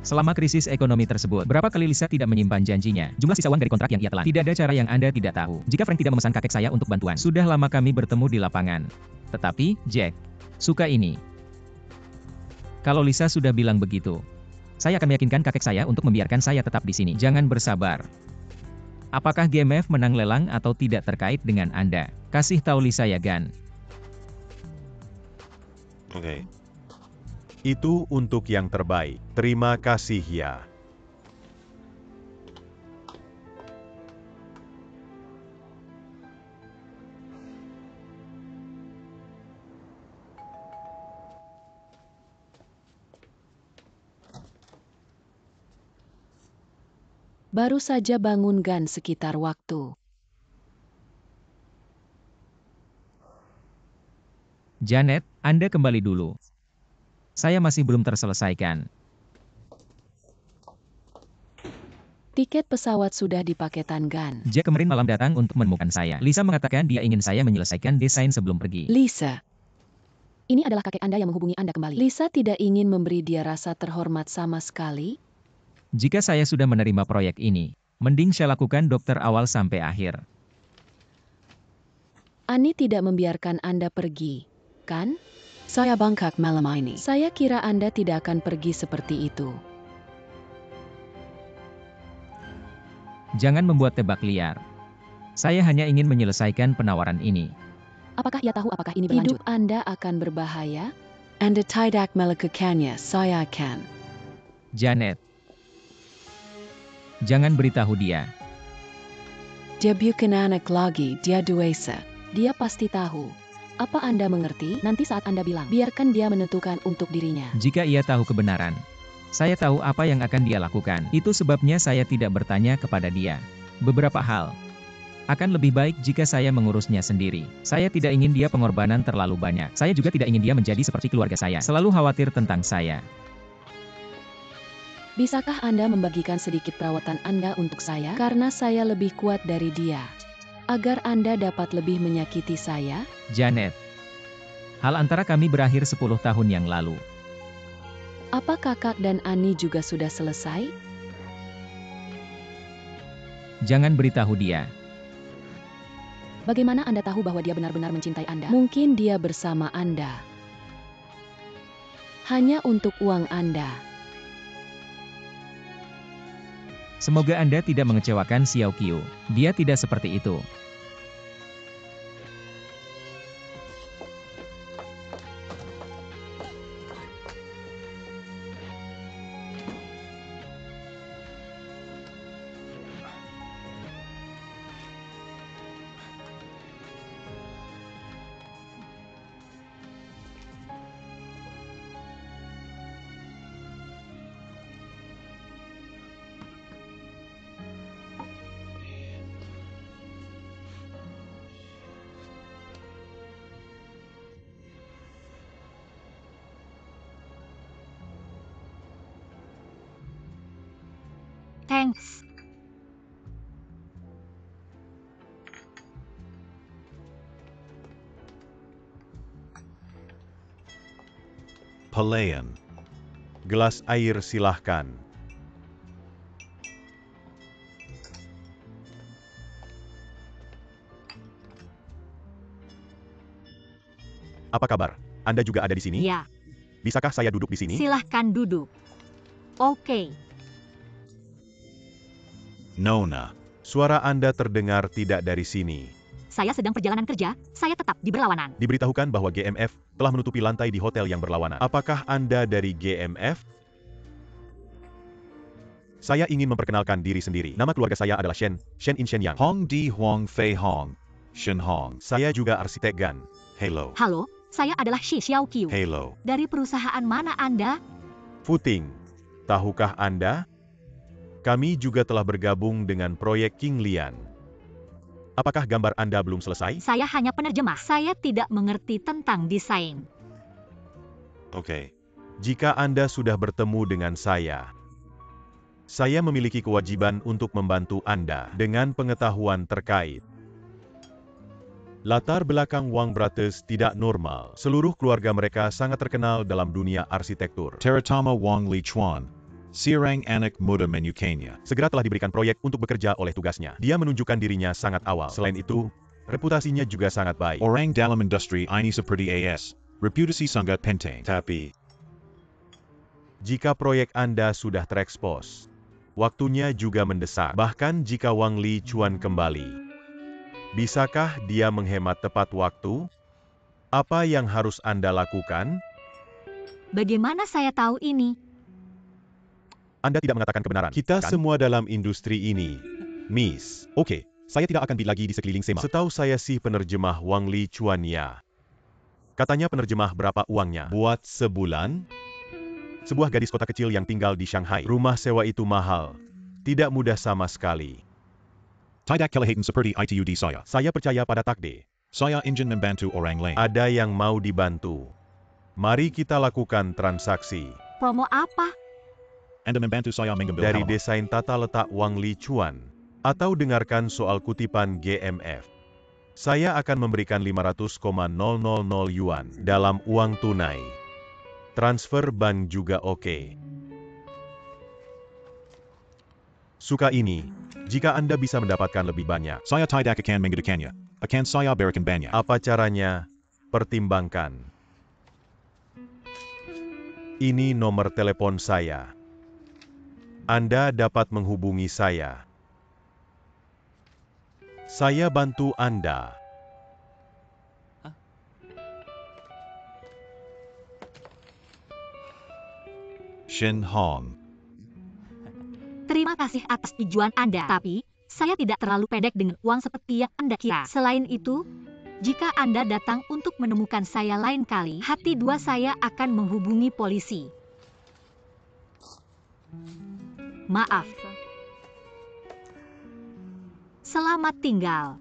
Selama krisis ekonomi tersebut, berapa kali Lisa tidak menyimpan janjinya? Jumlah sisa uang dari kontrak yang ia telan. Tidak ada cara yang Anda tidak tahu. Jika Frank tidak memesan kakek saya untuk bantuan, sudah lama kami bertemu di lapangan. Tetapi, Jack, suka ini. Kalau Lisa sudah bilang begitu, saya akan meyakinkan kakek saya untuk membiarkan saya tetap di sini. Jangan bersabar. Apakah GMF menang lelang atau tidak terkait dengan Anda? Kasih tahu Lisa ya, Gan. Itu untuk yang terbaik. Terima kasih ya. Baru saja bangun Gan sekitar waktu. Janet, Anda kembali dulu. Saya masih belum terselesaikan. Tiket pesawat sudah dipaketan Gan. Jack kemarin malam datang untuk menemukan saya. Lisa mengatakan dia ingin saya menyelesaikan desain sebelum pergi. Lisa. Ini adalah kakek Anda yang menghubungi Anda kembali. Lisa tidak ingin memberi dia rasa terhormat sama sekali. Jika saya sudah menerima proyek ini, mending saya lakukan dokter awal sampai akhir. Ani tidak membiarkan Anda pergi, kan? Saya bangkak malam ini. Saya kira Anda tidak akan pergi seperti itu. Jangan membuat tebak liar. Saya hanya ingin menyelesaikan penawaran ini. Apakah ia tahu apakah ini berlanjut? Hidup Anda akan berbahaya? Anda tidak melakukannya, saya akan. Janet. Jangan beritahu dia. Dia bukan anak lagi, dia dewasa. Dia pasti tahu. Apa Anda mengerti? Nanti saat Anda bilang, biarkan dia menentukan untuk dirinya. Jika ia tahu kebenaran, saya tahu apa yang akan dia lakukan. Itu sebabnya saya tidak bertanya kepada dia. Beberapa hal. Akan lebih baik jika saya mengurusnya sendiri. Saya tidak ingin dia pengorbanan terlalu banyak. Saya juga tidak ingin dia menjadi seperti keluarga saya. Selalu khawatir tentang saya. Bisakah Anda membagikan sedikit perawatan Anda untuk saya? Karena saya lebih kuat dari dia. Agar Anda dapat lebih menyakiti saya? Janet. Hal antara kami berakhir 10 tahun yang lalu. Apa kakak dan Ani juga sudah selesai? Jangan beritahu dia. Bagaimana Anda tahu bahwa dia benar-benar mencintai Anda? Mungkin dia bersama Anda. Hanya untuk uang Anda. Semoga Anda tidak mengecewakan Xiao Qiu. Dia tidak seperti itu. Thanks. Palayan. Gelas air silahkan. Apa kabar? Anda juga ada di sini? Ya, Bisakah saya duduk di sini? silahkan duduk. Oke. Nona. Suara Anda terdengar tidak dari sini. Saya sedang perjalanan kerja, saya tetap di berlawanan. Diberitahukan bahwa GMF telah menutupi lantai di hotel yang berlawanan. Apakah Anda dari GMF? Saya ingin memperkenalkan diri sendiri. Nama keluarga saya adalah Shen In Shenyang. Hong Di Huang Fei Hong. Shen Hong. Saya juga arsitek GAN. Halo. Halo, saya adalah Shi Xiao Qiu. Halo. Dari perusahaan mana Anda? Footing. Tahukah Anda? Kami juga telah bergabung dengan proyek King Lian. Apakah gambar Anda belum selesai? Saya hanya penerjemah. Saya tidak mengerti tentang desain. Oke. Jika Anda sudah bertemu dengan saya memiliki kewajiban untuk membantu Anda dengan pengetahuan terkait. Latar belakang Wang Brothers tidak normal. Seluruh keluarga mereka sangat terkenal dalam dunia arsitektur. Teratama Wang Li Chuan. Sirang anak muda menyukainya. Segera telah diberikan proyek untuk bekerja oleh tugasnya. Dia menunjukkan dirinya sangat awal. Selain itu, reputasinya juga sangat baik. Orang dalam industri ini seperti AS. Reputasi sangat penting. Tapi, Jika proyek Anda sudah terekspos, waktunya juga mendesak. Bahkan jika Wang Li Chuan kembali, bisakah dia menghemat tepat waktu? Apa yang harus Anda lakukan? Bagaimana saya tahu ini? Anda tidak mengatakan kebenaran. Kita semua dalam industri ini, Miss. Oke, saya tidak akan lagi di sekeliling Sema. Setahu saya sih penerjemah Wang Li Chuan ya. Katanya penerjemah berapa uangnya? Buat sebulan? Sebuah gadis kota kecil yang tinggal di Shanghai. Rumah sewa itu mahal. Tidak mudah sama sekali. tidak kelihatan seperti ITUD saya. Saya percaya pada takdir. Saya ingin membantu orang lain. Ada yang mau dibantu. Mari kita lakukan transaksi. Promo apa? Anda membantu saya mengambil Dari halaman. desain tata letak Wang Li Chuan. Atau dengarkan soal kutipan GMF. Saya akan memberikan 500,000 yuan dalam uang tunai. Transfer bank juga oke. Suka ini, jika Anda bisa mendapatkan lebih banyak. Saya tidak akan menggunakannya. Akan saya berikan banyak. Apa caranya? Pertimbangkan. Ini nomor telepon saya. Anda dapat menghubungi saya. Saya bantu Anda. Shen Hong. Terima kasih atas tujuan Anda. Tapi, saya tidak terlalu pedek dengan uang seperti yang Anda kira. Selain itu, jika Anda datang untuk menemukan saya lain kali, hati dua saya akan menghubungi polisi. Selamat tinggal.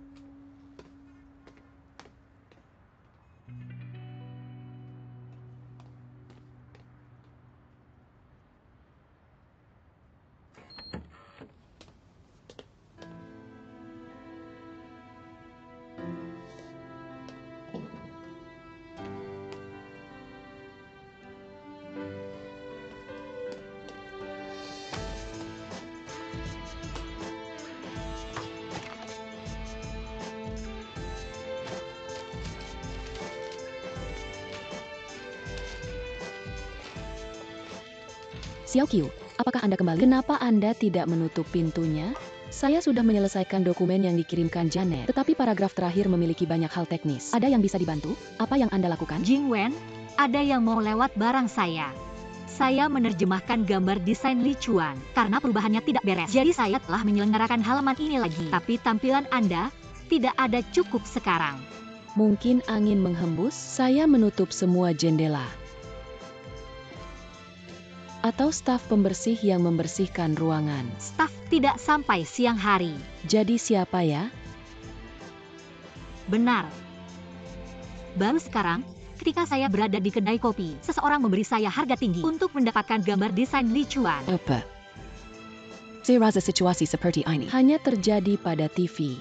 Xiao Qiu, apakah Anda kembali? Kenapa Anda tidak menutup pintunya? Saya sudah menyelesaikan dokumen yang dikirimkan Janet, tetapi paragraf terakhir memiliki banyak hal teknis. Ada yang bisa dibantu? Apa yang Anda lakukan? Jing Wen, ada yang mau lewat barang saya. Saya menerjemahkan gambar desain Li Chuan karena perubahannya tidak beres. Jadi saya telah menyelenggarakan halaman ini lagi. Tapi tampilan Anda tidak ada cukup sekarang. Mungkin angin menghembus, saya menutup semua jendela. Atau staf pembersih yang membersihkan ruangan. Staf tidak sampai siang hari. Jadi siapa ya? Benar. Baru sekarang, ketika saya berada di kedai kopi, seseorang memberi saya harga tinggi untuk mendapatkan gambar desain Li Chuan. Apa? Saya rasa situasi seperti ini hanya terjadi pada TV.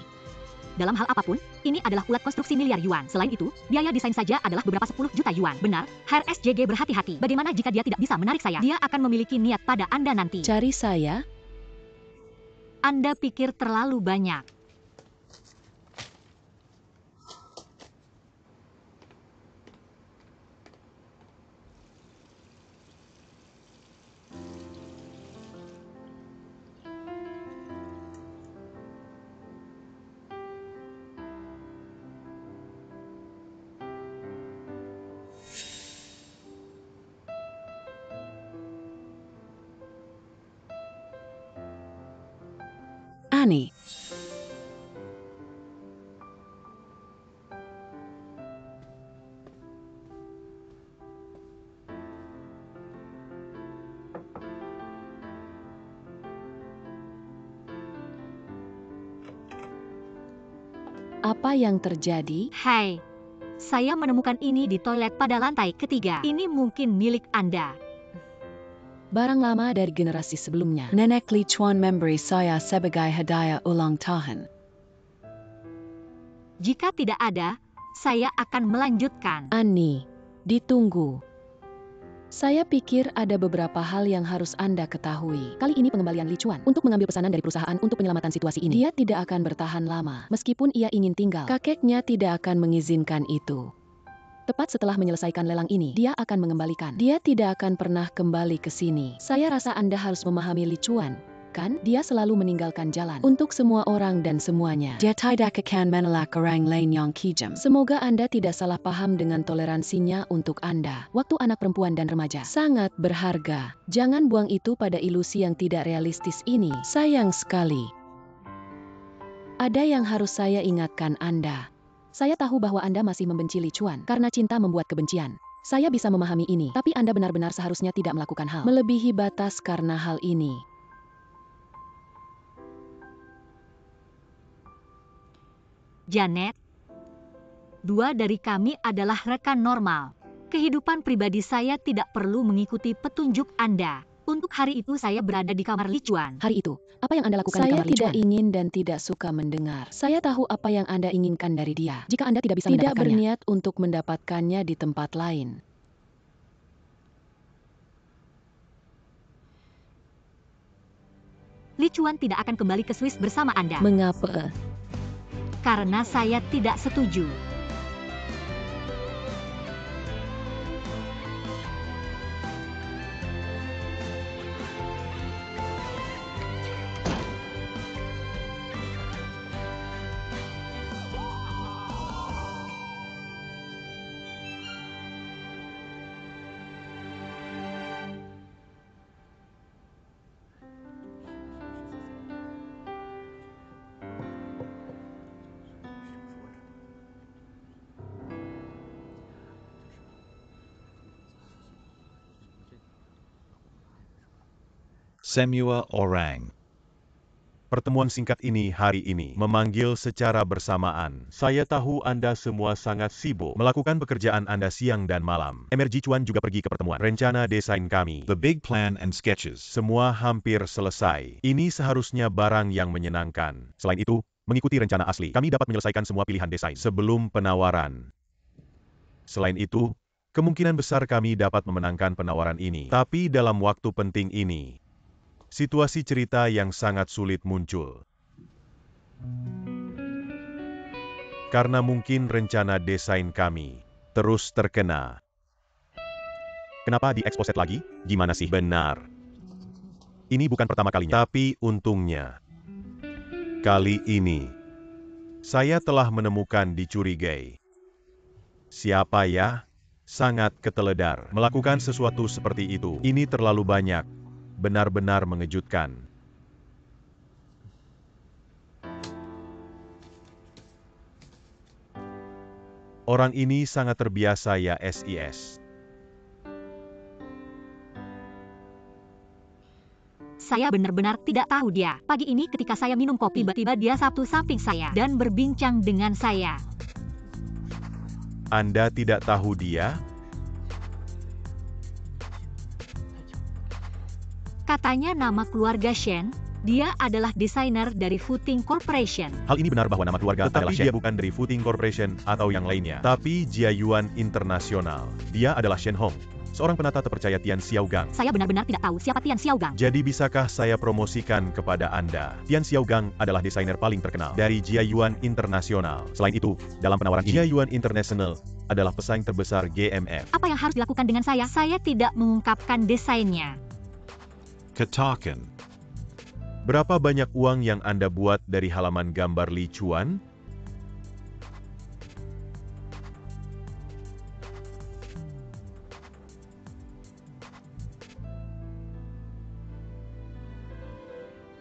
Dalam hal apapun, ini adalah ulat konstruksi miliar yuan. Selain itu, biaya desain saja adalah beberapa 10 juta yuan. Benar, HRSJG berhati-hati. Bagaimana jika dia tidak bisa menarik saya? Dia akan memiliki niat pada Anda nanti. Cari saya? Anda pikir terlalu banyak. Annie. Apa yang terjadi? Hai, saya menemukan ini di toilet pada lantai ketiga. Ini mungkin milik Anda. Barang lama dari generasi sebelumnya. Nenek Li Chuan memberi saya sebagai hadiah ulang tahun. Jika tidak ada, saya akan melanjutkan. Annie, ditunggu. Saya pikir ada beberapa hal yang harus Anda ketahui. Kali ini pengembalian Li Chuan untuk mengambil pesanan dari perusahaan untuk penyelamatan situasi ini. Dia tidak akan bertahan lama. Meskipun ia ingin tinggal, kakeknya tidak akan mengizinkan itu. Tepat setelah menyelesaikan lelang ini, dia akan mengembalikan. Dia tidak akan pernah kembali ke sini. Saya rasa Anda harus memahami Li Chuan. Kan, dia selalu meninggalkan jalan untuk semua orang dan semuanya. Dia tidak akan menolak orang lain yang kejam. Semoga Anda tidak salah paham dengan toleransinya untuk Anda. Waktu anak perempuan dan remaja sangat berharga. Jangan buang itu pada ilusi yang tidak realistis ini. Sayang sekali. Ada yang harus saya ingatkan Anda. Saya tahu bahwa Anda masih membenci Li Chuan karena cinta membuat kebencian. Saya bisa memahami ini, tapi Anda benar-benar seharusnya tidak melakukan hal melebihi batas karena hal ini. Janet, dua dari kami adalah rekan normal. Kehidupan pribadi saya tidak perlu mengikuti petunjuk Anda. Untuk hari itu saya berada di kamar Li Chuan. Hari itu, apa yang Anda lakukan di kamar Li Chuan? Saya tidak ingin dan tidak suka mendengar. Saya tahu apa yang Anda inginkan dari dia. Jika Anda tidak bisa mendapatkannya, tidak berniat untuk mendapatkannya di tempat lain. Li Chuan tidak akan kembali ke Swiss bersama Anda. Mengapa? Karena saya tidak setuju. Semua orang. Pertemuan singkat ini hari ini memanggil secara bersamaan. Saya tahu Anda semua sangat sibuk melakukan pekerjaan Anda siang dan malam. MRG Chuan juga pergi ke pertemuan. Rencana desain kami, The big plan and sketches. semua hampir selesai. Ini seharusnya barang yang menyenangkan. Selain itu, mengikuti rencana asli, kami dapat menyelesaikan semua pilihan desain sebelum penawaran. Selain itu, kemungkinan besar kami dapat memenangkan penawaran ini. Tapi dalam waktu penting ini, situasi cerita yang sangat sulit muncul. Karena mungkin rencana desain kami terus terkena. Kenapa di-exposet lagi? Gimana sih? Benar. Ini bukan pertama kalinya. Tapi untungnya, kali ini, saya telah menemukan dicurigai. Siapa ya? Sangat keteledar. Melakukan sesuatu seperti itu. Ini terlalu banyak. Benar-benar mengejutkan. Orang ini sangat terbiasa ya SIS. Saya benar-benar tidak tahu dia. Pagi ini ketika saya minum kopi, tiba-tiba dia sabtu samping saya dan berbincang dengan saya. Anda tidak tahu dia? Katanya nama keluarga Shen, dia adalah desainer dari Footing Corporation. Hal ini benar bahwa nama keluarga adalah Shen. Dia bukan dari Footing Corporation atau yang lainnya, tapi Jiayuan Internasional. Dia adalah Shen Hong, seorang penata terpercaya Tian Xiaogang. Saya benar-benar tidak tahu siapa Tian Xiaogang. Jadi bisakah saya promosikan kepada Anda? Tian Xiaogang adalah desainer paling terkenal dari Jiayuan Internasional. Selain itu, dalam penawaran ini, Jiayuan International adalah pesaing terbesar GMF. Apa yang harus dilakukan dengan saya? Saya tidak mengungkapkan desainnya. Katakan. Berapa banyak uang yang Anda buat dari halaman gambar Li Chuan?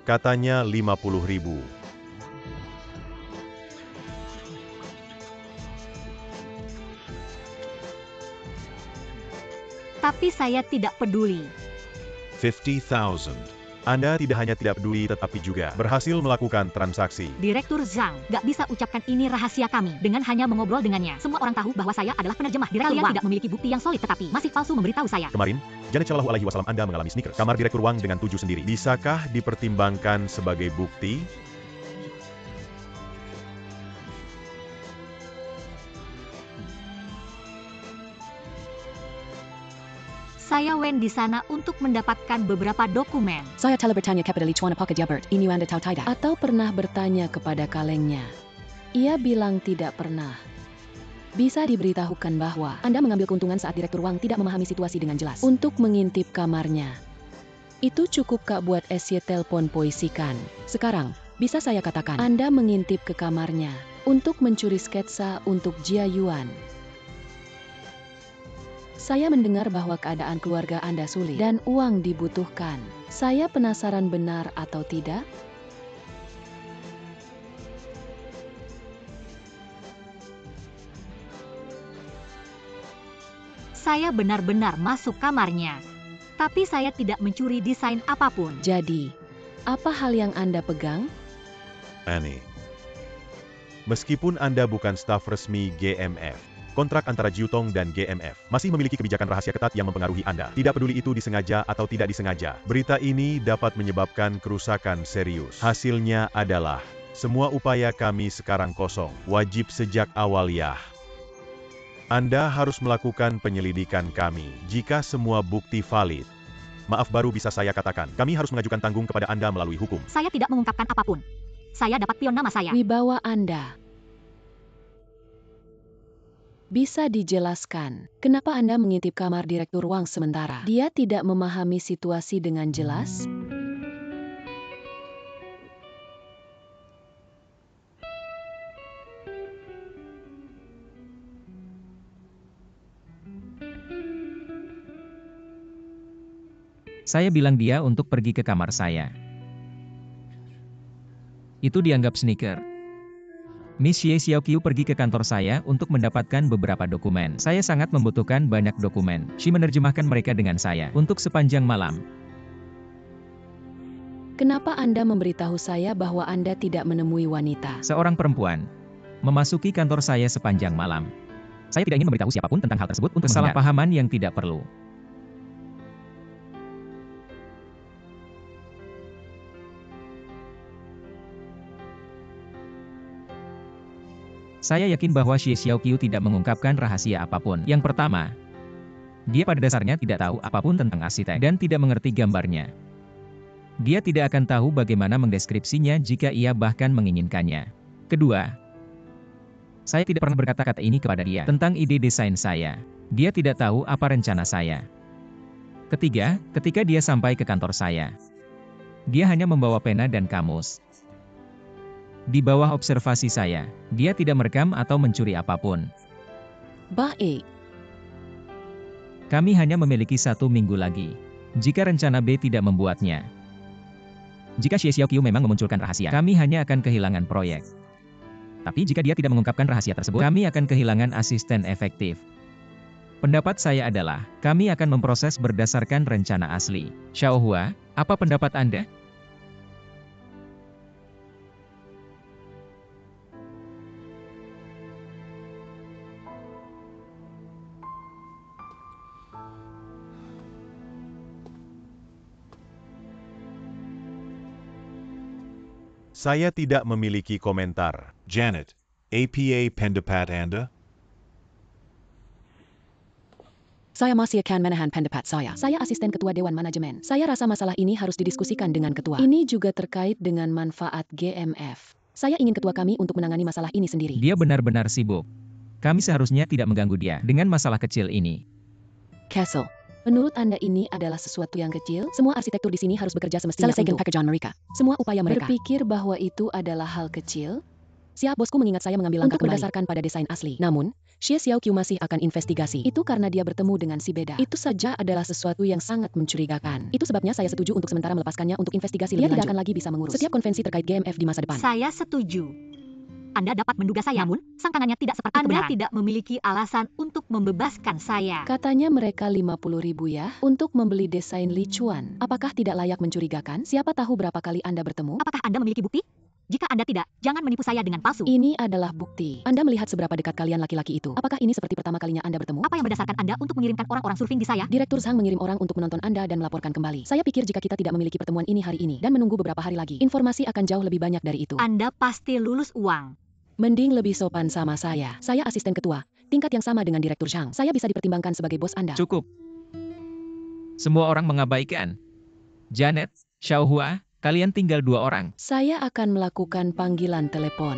Katanya 50.000. Tapi saya tidak peduli. 50,000. Anda tidak hanya tidak peduli tetapi juga berhasil melakukan transaksi. Direktur Zhang, gak bisa ucapkan ini rahasia kami dengan hanya mengobrol dengannya. Semua orang tahu bahwa saya adalah penerjemah Direktur Wang. Tidak memiliki bukti yang solid tetapi masih palsu memberitahu saya. Kemarin, Janet Shallallahu Alaihi Wasallam Anda mengalami sneaker. Kamar Direktur Wang dengan 7 sendiri. Bisakah dipertimbangkan sebagai bukti? Saya Wen di sana untuk mendapatkan beberapa dokumen. Saya telah bertanya kepada Li Chuan apakah dia ini Anda tahu tidak? Atau pernah bertanya kepada kalengnya? Ia bilang tidak pernah. Bisa diberitahukan bahwa Anda mengambil keuntungan saat Direktur Wang tidak memahami situasi dengan jelas untuk mengintip kamarnya. Itu cukup Kak buat SY telepon poisikan. Sekarang, bisa saya katakan Anda mengintip ke kamarnya untuk mencuri sketsa untuk Jia Yuan. Saya mendengar bahwa keadaan keluarga Anda sulit dan uang dibutuhkan. Saya penasaran benar atau tidak? Saya benar-benar masuk kamarnya. Tapi saya tidak mencuri desain apapun. Jadi, apa hal yang Anda pegang? Annie. Meskipun Anda bukan staf resmi GMF, kontrak antara Jiutong dan GMF masih memiliki kebijakan rahasia ketat yang mempengaruhi Anda. Tidak peduli itu disengaja atau tidak disengaja. Berita ini dapat menyebabkan kerusakan serius. Hasilnya adalah, semua upaya kami sekarang kosong. Wajib sejak awal ya. Anda harus melakukan penyelidikan kami. Jika semua bukti valid, maaf baru bisa saya katakan, kami harus mengajukan tanggung kepada Anda melalui hukum. Saya tidak mengungkapkan apapun. Saya dapat pion nama saya. Wibawa Anda. Bisa dijelaskan, kenapa Anda mengintip kamar Direktur Wang sementara dia tidak memahami situasi dengan jelas? Saya bilang dia untuk pergi ke kamar saya. Itu dianggap sneaker. Miss Xie Xiaoqiu pergi ke kantor saya untuk mendapatkan beberapa dokumen. Saya sangat membutuhkan banyak dokumen. Xi menerjemahkan mereka dengan saya untuk sepanjang malam. Kenapa Anda memberitahu saya bahwa Anda tidak menemui wanita? Seorang perempuan memasuki kantor saya sepanjang malam. Saya tidak ingin memberitahu siapapun tentang hal tersebut untuk kesalahpahaman yang tidak perlu. Saya yakin bahwa Xie Xiaoqiu tidak mengungkapkan rahasia apapun. Yang pertama, dia pada dasarnya tidak tahu apapun tentang arsitek dan tidak mengerti gambarnya. Dia tidak akan tahu bagaimana mendeskripsinya jika ia bahkan menginginkannya. Kedua, saya tidak pernah berkata-kata ini kepada dia tentang ide desain saya. Dia tidak tahu apa rencana saya. Ketiga, ketika dia sampai ke kantor saya, dia hanya membawa pena dan kamus. Di bawah observasi saya, dia tidak merekam atau mencuri apapun. Baik. Kami hanya memiliki 1 minggu lagi. Jika rencana B tidak membuatnya. Jika Xie Xiaoqiu memang memunculkan rahasia, kami hanya akan kehilangan proyek. Tapi jika dia tidak mengungkapkan rahasia tersebut, kami akan kehilangan asisten efektif. Pendapat saya adalah, kami akan memproses berdasarkan rencana asli. Xiaohua, apa pendapat Anda? Saya tidak memiliki komentar. Janet, APA pendapat Anda? Saya masih akan menahan pendapat saya. Saya asisten ketua Dewan Manajemen. Saya rasa masalah ini harus didiskusikan dengan ketua. Ini juga terkait dengan manfaat GMF. Saya ingin ketua kami untuk menangani masalah ini sendiri. Dia benar-benar sibuk. Kami seharusnya tidak mengganggu dia dengan masalah kecil ini. Castle. Menurut Anda ini adalah sesuatu yang kecil? Semua arsitektur di sini harus bekerja semestinya selesaikan pekerjaan mereka. Semua upaya mereka. Berpikir bahwa itu adalah hal kecil? Siap, bosku mengingat saya mengambil langkah untuk berdasarkan pada desain asli. Namun, Xie Xiaoqiu masih akan investigasi. Itu karena dia bertemu dengan si beda. Itu saja adalah sesuatu yang sangat mencurigakan. Itu sebabnya saya setuju untuk sementara melepaskannya untuk investigasi lebih lanjut. Dia tidak akan lagi bisa mengurus setiap konvensi terkait GMF di masa depan. Saya setuju. Anda dapat menduga saya, namun sang tangannya tidak seperti Anda tidak memiliki alasan untuk membebaskan saya. Katanya mereka 50.000 ya, untuk membeli desain Li Chuan. Apakah tidak layak mencurigakan? Siapa tahu berapa kali Anda bertemu? Apakah Anda memiliki bukti? Jika Anda tidak, jangan menipu saya dengan palsu. Ini adalah bukti. Anda melihat seberapa dekat kalian laki-laki itu. Apakah ini seperti pertama kalinya Anda bertemu? Apa yang berdasarkan Anda untuk mengirimkan orang-orang surfing di saya? Direktur Zhang mengirim orang untuk menonton Anda dan melaporkan kembali. Saya pikir jika kita tidak memiliki pertemuan ini hari ini dan menunggu beberapa hari lagi, informasi akan jauh lebih banyak dari itu. Anda pasti lulus uang. Mending lebih sopan sama saya. Saya asisten ketua, tingkat yang sama dengan Direktur Zhang. Saya bisa dipertimbangkan sebagai bos Anda. Cukup. Semua orang mengabaikan. Janet, Xiaohua, kalian tinggal 2 orang. Saya akan melakukan panggilan telepon.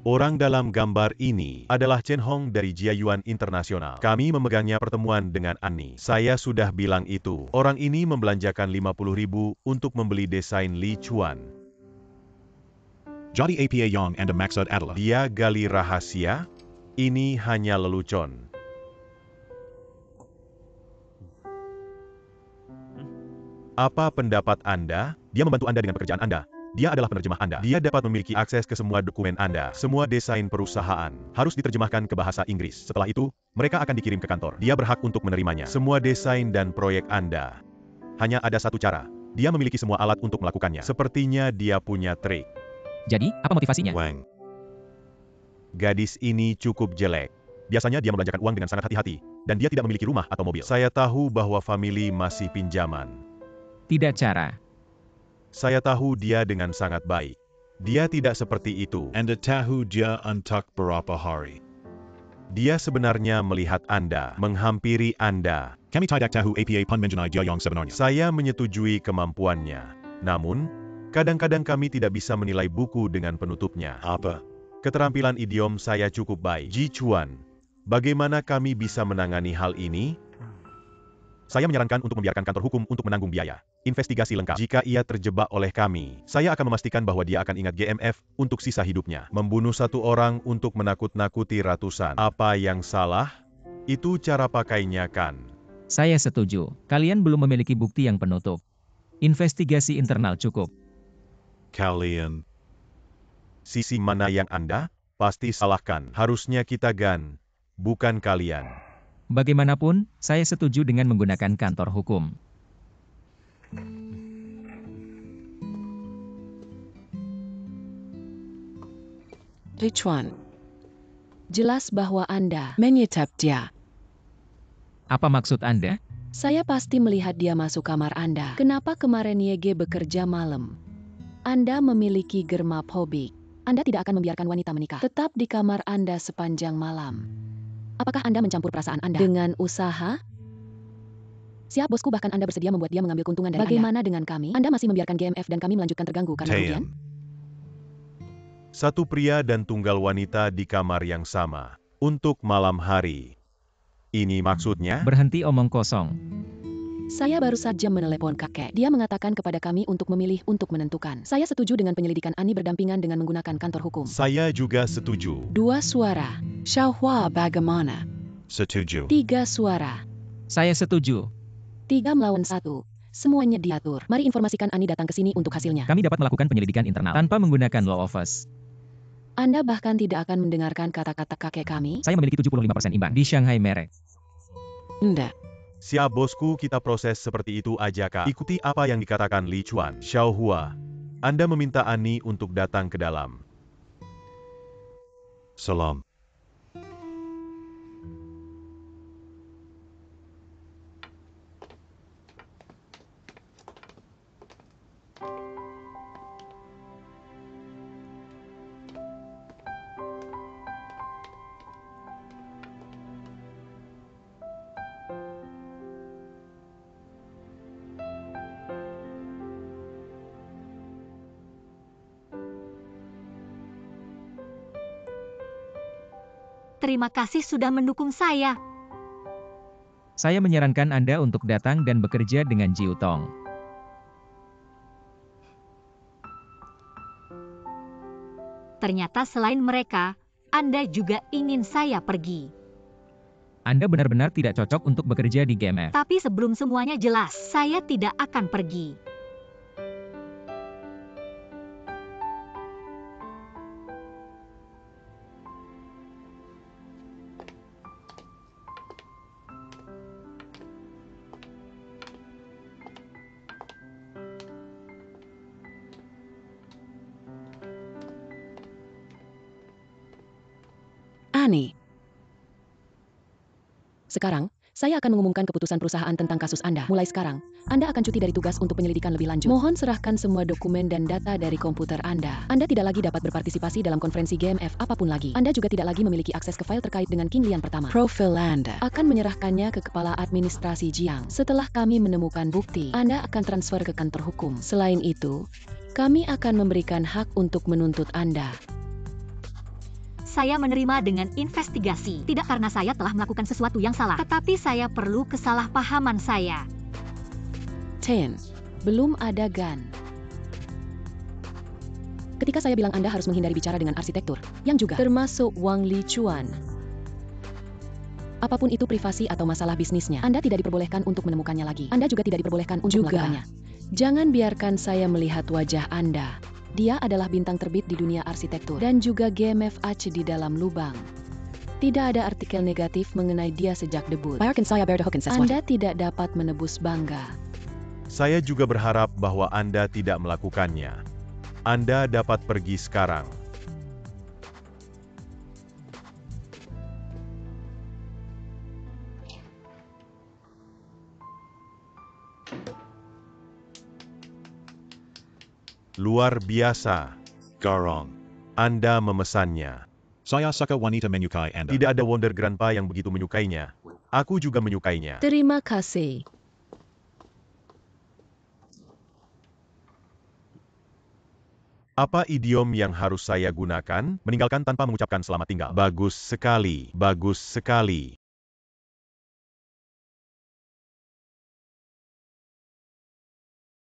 Orang dalam gambar ini adalah Chen Hong dari Jiayuan Internasional. Kami memegangnya pertemuan dengan Annie. Saya sudah bilang itu. Orang ini membelanjakan 50.000 untuk membeli desain Li Chuan. Jadi APA yang Anda maksud adalah? Dia gali rahasia? Ini hanya lelucon. Apa pendapat Anda? Dia membantu Anda dengan pekerjaan Anda. Dia adalah penerjemah Anda. Dia dapat memiliki akses ke semua dokumen Anda. Semua desain perusahaan harus diterjemahkan ke bahasa Inggris. Setelah itu, mereka akan dikirim ke kantor. Dia berhak untuk menerimanya. Semua desain dan proyek Anda. Hanya ada satu cara. Dia memiliki semua alat untuk melakukannya. Sepertinya dia punya trik. Jadi, apa motivasinya? Wang. Gadis ini cukup jelek. Biasanya dia membelanjakan uang dengan sangat hati-hati. Dan dia tidak memiliki rumah atau mobil. Saya tahu bahwa famili masih pinjaman. Tidak cara. Saya tahu dia dengan sangat baik. Dia tidak seperti itu. Anda tahu dia untuk berapa hari? Dia sebenarnya melihat Anda, menghampiri Anda. Kami tidak tahu APA pun mengenai dia yang sebenarnya. Saya menyetujui kemampuannya. Namun, kadang-kadang kami tidak bisa menilai buku dengan penutupnya. Apa? Keterampilan idiom saya cukup baik. Ji Chuan, bagaimana kami bisa menangani hal ini? Saya menyarankan untuk membiarkan kantor hukum untuk menanggung biaya investigasi lengkap. Jika ia terjebak oleh kami, saya akan memastikan bahwa dia akan ingat GMF untuk sisa hidupnya. Membunuh 1 orang untuk menakut-nakuti ratusan. Apa yang salah? Itu cara pakainya kan? Saya setuju. Kalian belum memiliki bukti yang penutup. Investigasi internal cukup. Kalian. Sisi mana yang Anda? Pasti salahkan. Harusnya kita bukan kalian. Bagaimanapun, saya setuju dengan menggunakan kantor hukum. Lichuan. Jelas bahwa Anda menyetap dia. Apa maksud Anda? Saya pasti melihat dia masuk kamar Anda. Kenapa kemarin YG bekerja malam? Anda memiliki germap hobi. Anda tidak akan membiarkan wanita menikah. Tetap di kamar Anda sepanjang malam. Apakah Anda mencampur perasaan Anda dengan usaha? Siap bosku, bahkan Anda bersedia membuat dia mengambil keuntungan dari Anda. Bagaimana dengan kami? Anda masih membiarkan GMF dan kami melanjutkan terganggu karena kerugian? Satu pria dan tunggal wanita di kamar yang sama. Untuk malam hari. Ini maksudnya? Berhenti omong kosong. Saya baru saja menelepon kakek. Dia mengatakan kepada kami untuk memilih untuk menentukan. Saya setuju dengan penyelidikan Ani berdampingan dengan menggunakan kantor hukum. Saya juga setuju. 2 suara. Xiaohua bagaimana? Setuju. 3 suara. Saya setuju. 3 melawan 1. Semuanya diatur. Mari informasikan Ani datang ke sini untuk hasilnya. Kami dapat melakukan penyelidikan internal tanpa menggunakan law office. Anda bahkan tidak akan mendengarkan kata-kata kakek kami? Saya memiliki 75% imbang di Shanghai merek. Enggak. Siap bosku, kita proses seperti itu aja kak. Ikuti apa yang dikatakan Lichuan. Xiaohua. Anda meminta Ani untuk datang ke dalam. Salam. Terima kasih sudah mendukung saya. Saya menyarankan Anda untuk datang dan bekerja dengan Jiu Tong. Ternyata selain mereka, Anda juga ingin saya pergi. Anda benar-benar tidak cocok untuk bekerja di GMF. Tapi sebelum semuanya jelas, saya tidak akan pergi. Ani. Sekarang, saya akan mengumumkan keputusan perusahaan tentang kasus Anda. Mulai sekarang, Anda akan cuti dari tugas untuk penyelidikan lebih lanjut. Mohon serahkan semua dokumen dan data dari komputer Anda. Anda tidak lagi dapat berpartisipasi dalam konferensi GMF apapun lagi. Anda juga tidak lagi memiliki akses ke file terkait dengan King Lian pertama. Profil Anda akan menyerahkannya ke Kepala Administrasi Jiang. Setelah kami menemukan bukti, Anda akan transfer ke kantor hukum. Selain itu, kami akan memberikan hak untuk menuntut Anda. Saya menerima dengan investigasi. Tidak karena saya telah melakukan sesuatu yang salah, tetapi saya perlu kesalahpahaman saya. 10. Belum ada GAN. Ketika saya bilang Anda harus menghindari bicara dengan arsitektur, yang juga termasuk Wang Lichuan. Apapun itu privasi atau masalah bisnisnya, Anda tidak diperbolehkan untuk menemukannya lagi. Anda juga tidak diperbolehkan untuk melakukannya. Jangan biarkan saya melihat wajah Anda. Dia adalah bintang terbit di dunia arsitektur dan juga GMF Aceh di dalam lubang. Tidak ada artikel negatif mengenai dia sejak debut. Anda tidak dapat menebus bangga. Saya juga berharap bahwa Anda tidak melakukannya. Anda dapat pergi sekarang. Luar biasa. Garong. Anda memesannya. Saya suka wanita menyukai Anda. Tidak ada Wonder Grandpa yang begitu menyukainya. Aku juga menyukainya. Terima kasih. Apa idiom yang harus saya gunakan? Meninggalkan tanpa mengucapkan selamat tinggal. Bagus sekali. Bagus sekali.